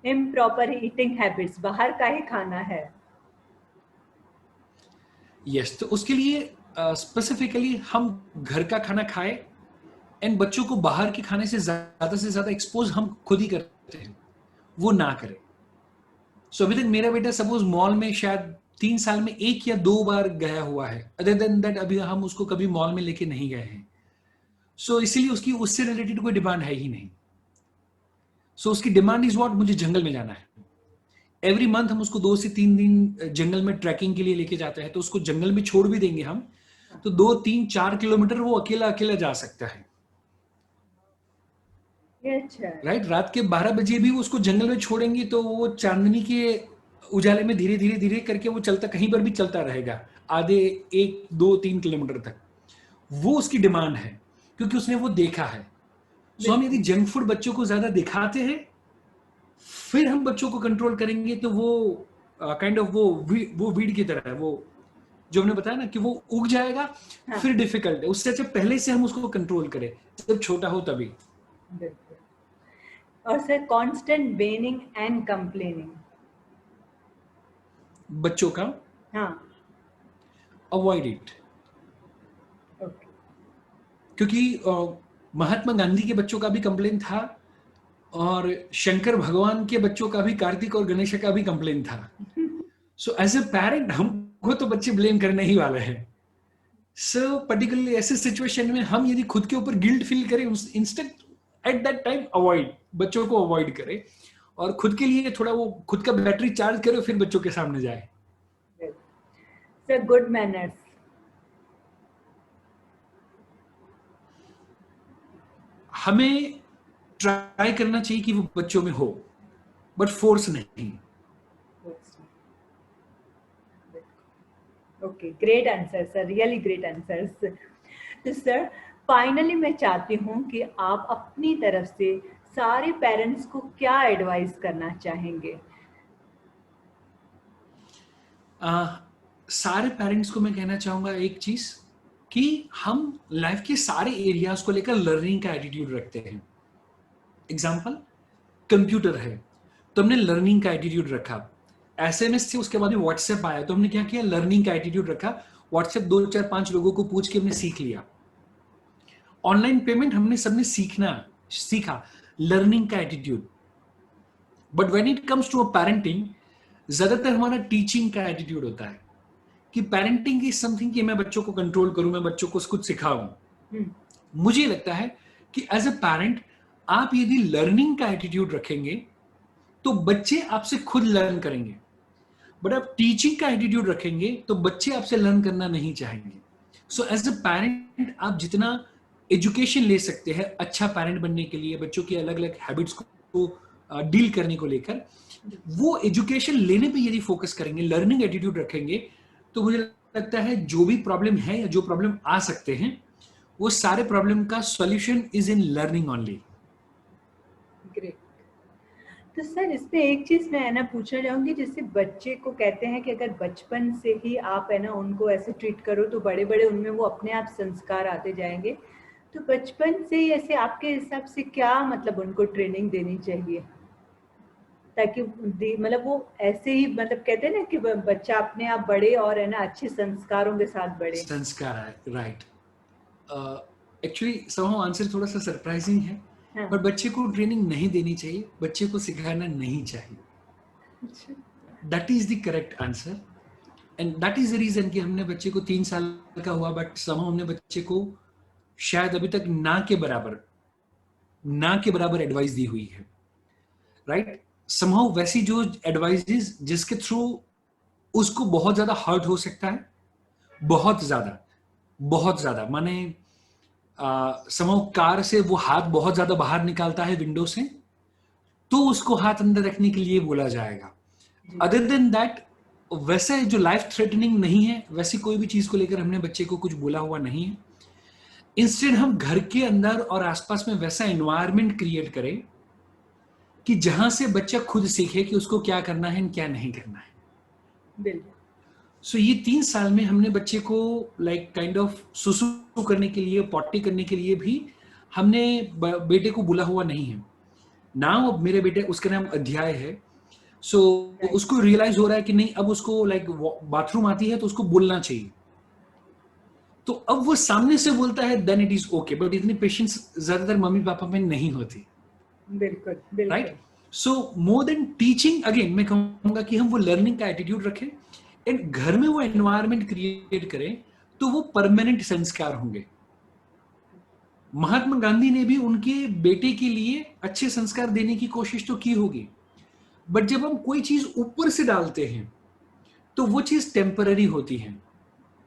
Improper eating habits, बाहर का ही खाना है। यस, तो उसके लिए स्पेसिफिकली हम घर का खाना खाएं एंड बच्चों को बाहर के खाने से ज्यादा एक्सपोज हम खुद ही करते हैं, वो ना करें। सो अभी तक मेरा बेटा सपोज मॉल में शायद 3 साल में 1 या 2 बार गया हुआ है, अदर देन दैट अभी हम उसको कभी मॉल में लेके नहीं गए हैं। सो इसीलिए उसकी उससे रिलेटेड कोई डिमांड है ही नहीं। सो उसकी डिमांड इज व्हाट, मुझे जंगल में जाना है। एवरी मंथ हम उसको 2 से 3 दिन जंगल में ट्रैकिंग के लिए लेके जाते हैं, तो उसको जंगल में छोड़ भी देंगे हम, तो 2, 3, 4 किलोमीटर वो अकेला अकेला जा सकता है। ये अच्छा है। राइट, रात के 12 बजे भी उसको जंगल में छोड़ेंगे तो वो चांदनी के उजाले में धीरे धीरे धीरे करके वो चलता, कहीं पर भी चलता रहेगा आधे 1, 2, 3 किलोमीटर तक। वो उसकी डिमांड है, क्योंकि उसने वो देखा है। सो हम यदि जंक फूड बच्चों को ज्यादा दिखाते हैं, फिर हम बच्चों को कंट्रोल करेंगे, तो वो काइंड ऑफ वो वीड की तरह है, वो जो हमने बताया ना कि वो उग जाएगा, हाँ, फिर डिफिकल्ट है, उससे अच्छा पहले से हम उसको कंट्रोल करें जब छोटा हो तभी। बिल्कुल। और sir constant benign and complaining. बच्चों का हाँ, अवॉइड इट, ओके। क्योंकि महात्मा गांधी के बच्चों का भी कंप्लेन था और शंकर भगवान के बच्चों का भी, कार्तिक और गणेश का भी कंप्लेन था। सो एज ए पेरेंट हमको तो बच्चे ब्लेम करने ही वाले हैं। सो पर्टिकुलरली ऐसे सिचुएशन में हम यदि खुद के ऊपर गिल्ट फील करें, instant at that time avoid, बच्चों को अवॉइड करें और खुद के लिए थोड़ा वो खुद का बैटरी चार्ज करे, फिर बच्चों के सामने जाए। Sir good manners. हमें ट्राई करना चाहिए कि वो बच्चों में हो, बट फोर्स नहीं। Okay, great answer sir, really great answers. तो सर फाइनली मैं चाहती हूँ कि आप अपनी तरफ से सारे पेरेंट्स को क्या एडवाइस करना चाहेंगे? सारे पेरेंट्स को मैं कहना चाहूंगा एक चीज, कि हम लाइफ के सारे एरियाज को लेकर लर्निंग का एटीट्यूड रखते हैं। एग्जाम्पल, कंप्यूटर है तो हमने लर्निंग का एटीट्यूड रखा, एसएमएस थे उसके बाद में व्हाट्सएप आया तो हमने क्या किया, लर्निंग का एटीट्यूड रखा, व्हाट्सएप 2 4 5 लोगों को पूछ के हमने सीख लिया। ऑनलाइन पेमेंट हमने सबने सीखा, लर्निंग का attitude. But when it comes to a parenting, ज्यादातर हमारा टीचिंग का एटीट्यूड होता है कि पेरेंटिंग इज समथिंग कि मैं बच्चों को कंट्रोल करूं, मैं बच्चों को कुछ सिखाऊं। हम्म, मुझे लगता है कि एज अ पेरेंट आप यदि लर्निंग का एटीट्यूड रखेंगे तो बच्चे आपसे खुद लर्न करेंगे, बट आप टीचिंग का एटीट्यूड रखेंगे तो बच्चे आपसे लर्न करना नहीं चाहेंगे। सो एज अ पेरेंट आप जितना एजुकेशन ले सकते हैं अच्छा पेरेंट बनने के लिए, बच्चों की अलग अलग हैबिट्स को डील करने को लेकर, वो एजुकेशन लेने पे यदि फोकस करेंगे, लर्निंग एटीट्यूड रखेंगे, तो मुझे लगता है जो भी प्रॉब्लम है या जो प्रॉब्लम आ सकते हैं, वो सारे प्रॉब्लम का solution is in learning only. Great. तो सर इसमें एक चीज मैं है ना पूछना चाहूंगी, जैसे बच्चे को कहते हैं कि अगर बचपन से ही आप है ना उनको ऐसे ट्रीट करो तो बड़े बड़े उनमें वो अपने आप संस्कार आते जाएंगे। तो बचपन से ही ऐसे आपके हिसाब से क्या मतलब उनको ट्रेनिंग देनी चाहिए, ताकि मतलब वो ऐसे ही मतलब कहते हैं ना कि बच्चा अपने आप बढ़े और है ना अच्छे संस्कारों के साथ बढ़े। संस्कार है, राइट। एक्चुअली समहाउ आंसर थोड़ा सा सरप्राइजिंग है, हाँ। पर बच्चे को ट्रेनिंग नहीं देनी चाहिए, बच्चे को सिखाना नहीं चाहिए। अच्छा। That is the correct answer, and that is the reason कि हमने बच्चे को 3 साल का हुआ बट समहाउ हमने बच्चे को शायद अभी तक ना के बराबर एडवाइस दी हुई है, राइट। समहाउ वैसी जो एडवाइसेस जिसके थ्रू उसको बहुत ज्यादा हर्ट हो सकता है, बहुत ज्यादा, बहुत ज्यादा, माने समहाउ कार से वो हाथ बहुत ज्यादा बाहर निकालता है विंडो से, तो उसको हाथ अंदर रखने के लिए बोला जाएगा। जी। अदर देन दैट, वैसे जो लाइफ थ्रेटनिंग नहीं है, वैसी कोई भी चीज को लेकर हमने बच्चे को कुछ बोला हुआ नहीं है। इंस्टेड हम घर के अंदर और आसपास में वैसा एनवायरनमेंट क्रिएट करें कि जहां से बच्चा खुद सीखे कि उसको क्या करना है क्या नहीं करना है। बिल्कुल। सो ये 3 साल में हमने बच्चे को लाइक काइंड ऑफ सुसु करने के लिए, पॉटी करने के लिए भी हमने बेटे को बोला हुआ नहीं है। नाउ अब मेरे बेटे, उसका नाम अध्याय है, सो राइट। उसको रियलाइज हो रहा है कि नहीं, अब उसको लाइक बाथरूम आती है तो उसको बोलना चाहिए, तो अब वो सामने से बोलता है, then it is okay. But इतनी पेशेंस ज्यादातर मम्मी पापा में नहीं होती, बिल्कुल राइट। बिल्कुल। So more than teaching, again मैं कहूंगा कि हम वो लर्निंग का एटीट्यूड रखें एंड घर में वो एनवायरनमेंट क्रिएट करें, तो वो परमानेंट संस्कार होंगे। महात्मा गांधी ने भी उनके बेटे के लिए अच्छे संस्कार देने की कोशिश तो की होगी, बट जब हम कोई चीज ऊपर से डालते हैं तो वो चीज टेम्पररी होती है,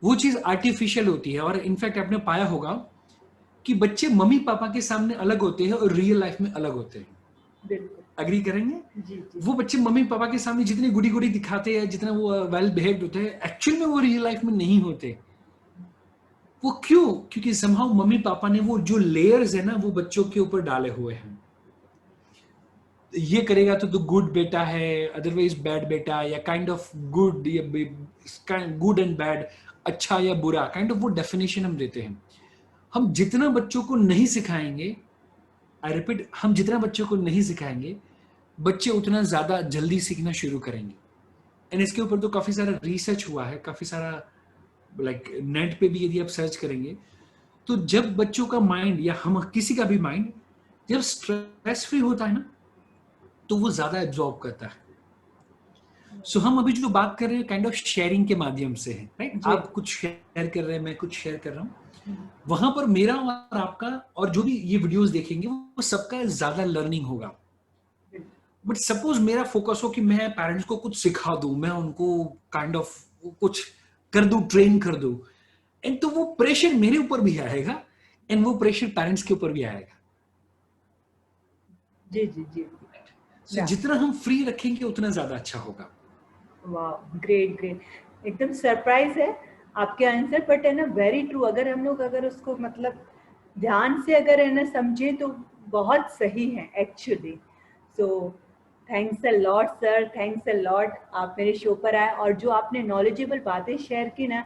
वो चीज आर्टिफिशियल होती है। और इनफैक्ट आपने पाया होगा कि बच्चे मम्मी पापा के सामने अलग होते हैं और रियल लाइफ में अलग होते हैं। बिल्कुल। अग्री करेंगे? जी जी। वो बच्चे मम्मी पापा के सामने जितनी गुडी गुडी दिखाते हैं, जितना वो वेल बिहेव्ड होते हैं, एक्चुअल में वो रियल लाइफ में नहीं होते। वो क्यों? क्योंकि समहाउ मम्मी पापा ने वो जो लेयर्स है ना वो बच्चों के ऊपर डाले हुए हैं। ये करेगा तो तू गुड बेटा है, अदरवाइज बैड बेटा, या काइंड ऑफ गुड, या गुड एंड बैड, अच्छा या बुरा, काइंड ऑफ वो डेफिनेशन हम देते हैं। हम जितना बच्चों को नहीं सिखाएंगे, आई रिपीट, हम जितना बच्चों को नहीं सिखाएंगे, बच्चे उतना ज्यादा जल्दी सीखना शुरू करेंगे। एंड इसके ऊपर तो काफी सारा रिसर्च हुआ है, काफी सारा लाइक नेट पे भी यदि आप सर्च करेंगे तो जब बच्चों का माइंड या हम किसी का भी माइंड जब स्ट्रेस फ्री होता है ना, तो वो ज्यादा एब्जॉर्ब करता है। सो हम अभी जो बात कर रहे हैं काइंड ऑफ शेयरिंग के माध्यम से है, राइट? आप कुछ शेयर कर रहे हैं, मैं कुछ शेयर कर रहा हूँ, वहां पर मेरा और आपका और जो भी ये वीडियोस देखेंगे वो सबका ज्यादा लर्निंग होगा। बट सपोज मेरा फोकस हो कि मैं पेरेंट्स को कुछ सिखा दूं, मैं उनको काइंड ऑफ कुछ कर दूं, ट्रेन कर दूं, एंड तो वो प्रेशर मेरे ऊपर भी आएगा एंड वो प्रेशर पेरेंट्स के ऊपर भी आएगा। जी जी जी। So, जितना हम फ्री रखेंगे उतना ज्यादा अच्छा होगा। वाह, ग्रेट ग्रेट, एकदम सरप्राइज है आपके आंसर, बट है ना वेरी ट्रू। अगर हम लोग अगर उसको मतलब ध्यान से अगर है ना समझे तो बहुत सही है actually. So thanks a lot sir, thanks a lot, आप मेरे शो पर आए और जो आपने नॉलेजेबल बातें शेयर की ना,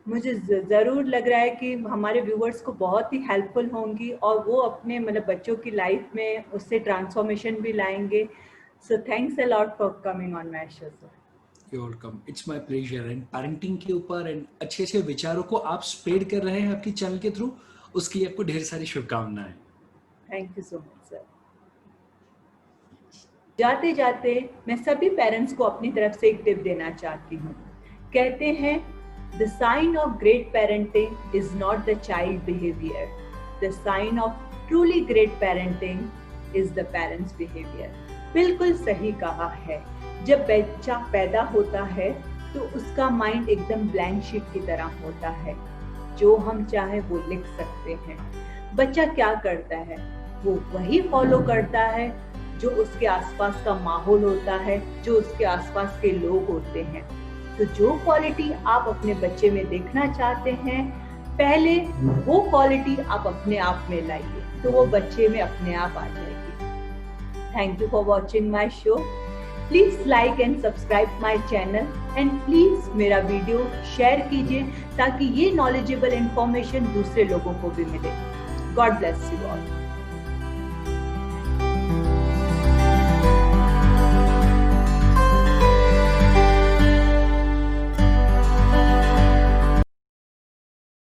मुझे ज़रूर लग रहा है कि हमारे व्यूवर्स को बहुत ही हेल्पफुल होंगी और वो अपने मतलब बच्चों की लाइफ में उससे ट्रांसफॉर्मेशन भी लाएंगे। So thanks a lot for coming on my show sir. You're welcome. It's my pleasure. And parenting के ऊपर एंड अच्छे अच्छे विचारों को आप स्प्रेड कर रहे हैं आपकी चैनल के थ्रू, उसके लिए आपको ढेर सारी शुभकामनाएं। Thank you so much sir. जाते जाते मैं सभी पेरेंट्स को अपनी तरफ से एक टिप देना चाहती हूँ। कहते हैं the sign of great parenting is not the child behaviour, the sign of truly great parenting is the parents behaviour. बिल्कुल सही कहा है। जब बच्चा पैदा होता है तो उसका माइंड एकदम ब्लैंक शीट की तरह होता है, जो हम चाहे वो लिख सकते हैं। बच्चा क्या करता है, वो वही फॉलो करता है जो उसके आसपास का माहौल होता है, जो उसके आसपास के लोग होते हैं। तो जो क्वालिटी आप अपने बच्चे में देखना चाहते हैं, पहले वो क्वालिटी आप अपने आप में लाइए, तो वो बच्चे में अपने आप आ जाएगी। Thank you for watching my show. Please like and subscribe my channel and please मेरा वीडियो शेयर कीजिए ताकि ये नॉलेजेबल इंफॉर्मेशन दूसरे लोगों को भी मिले। God bless you all.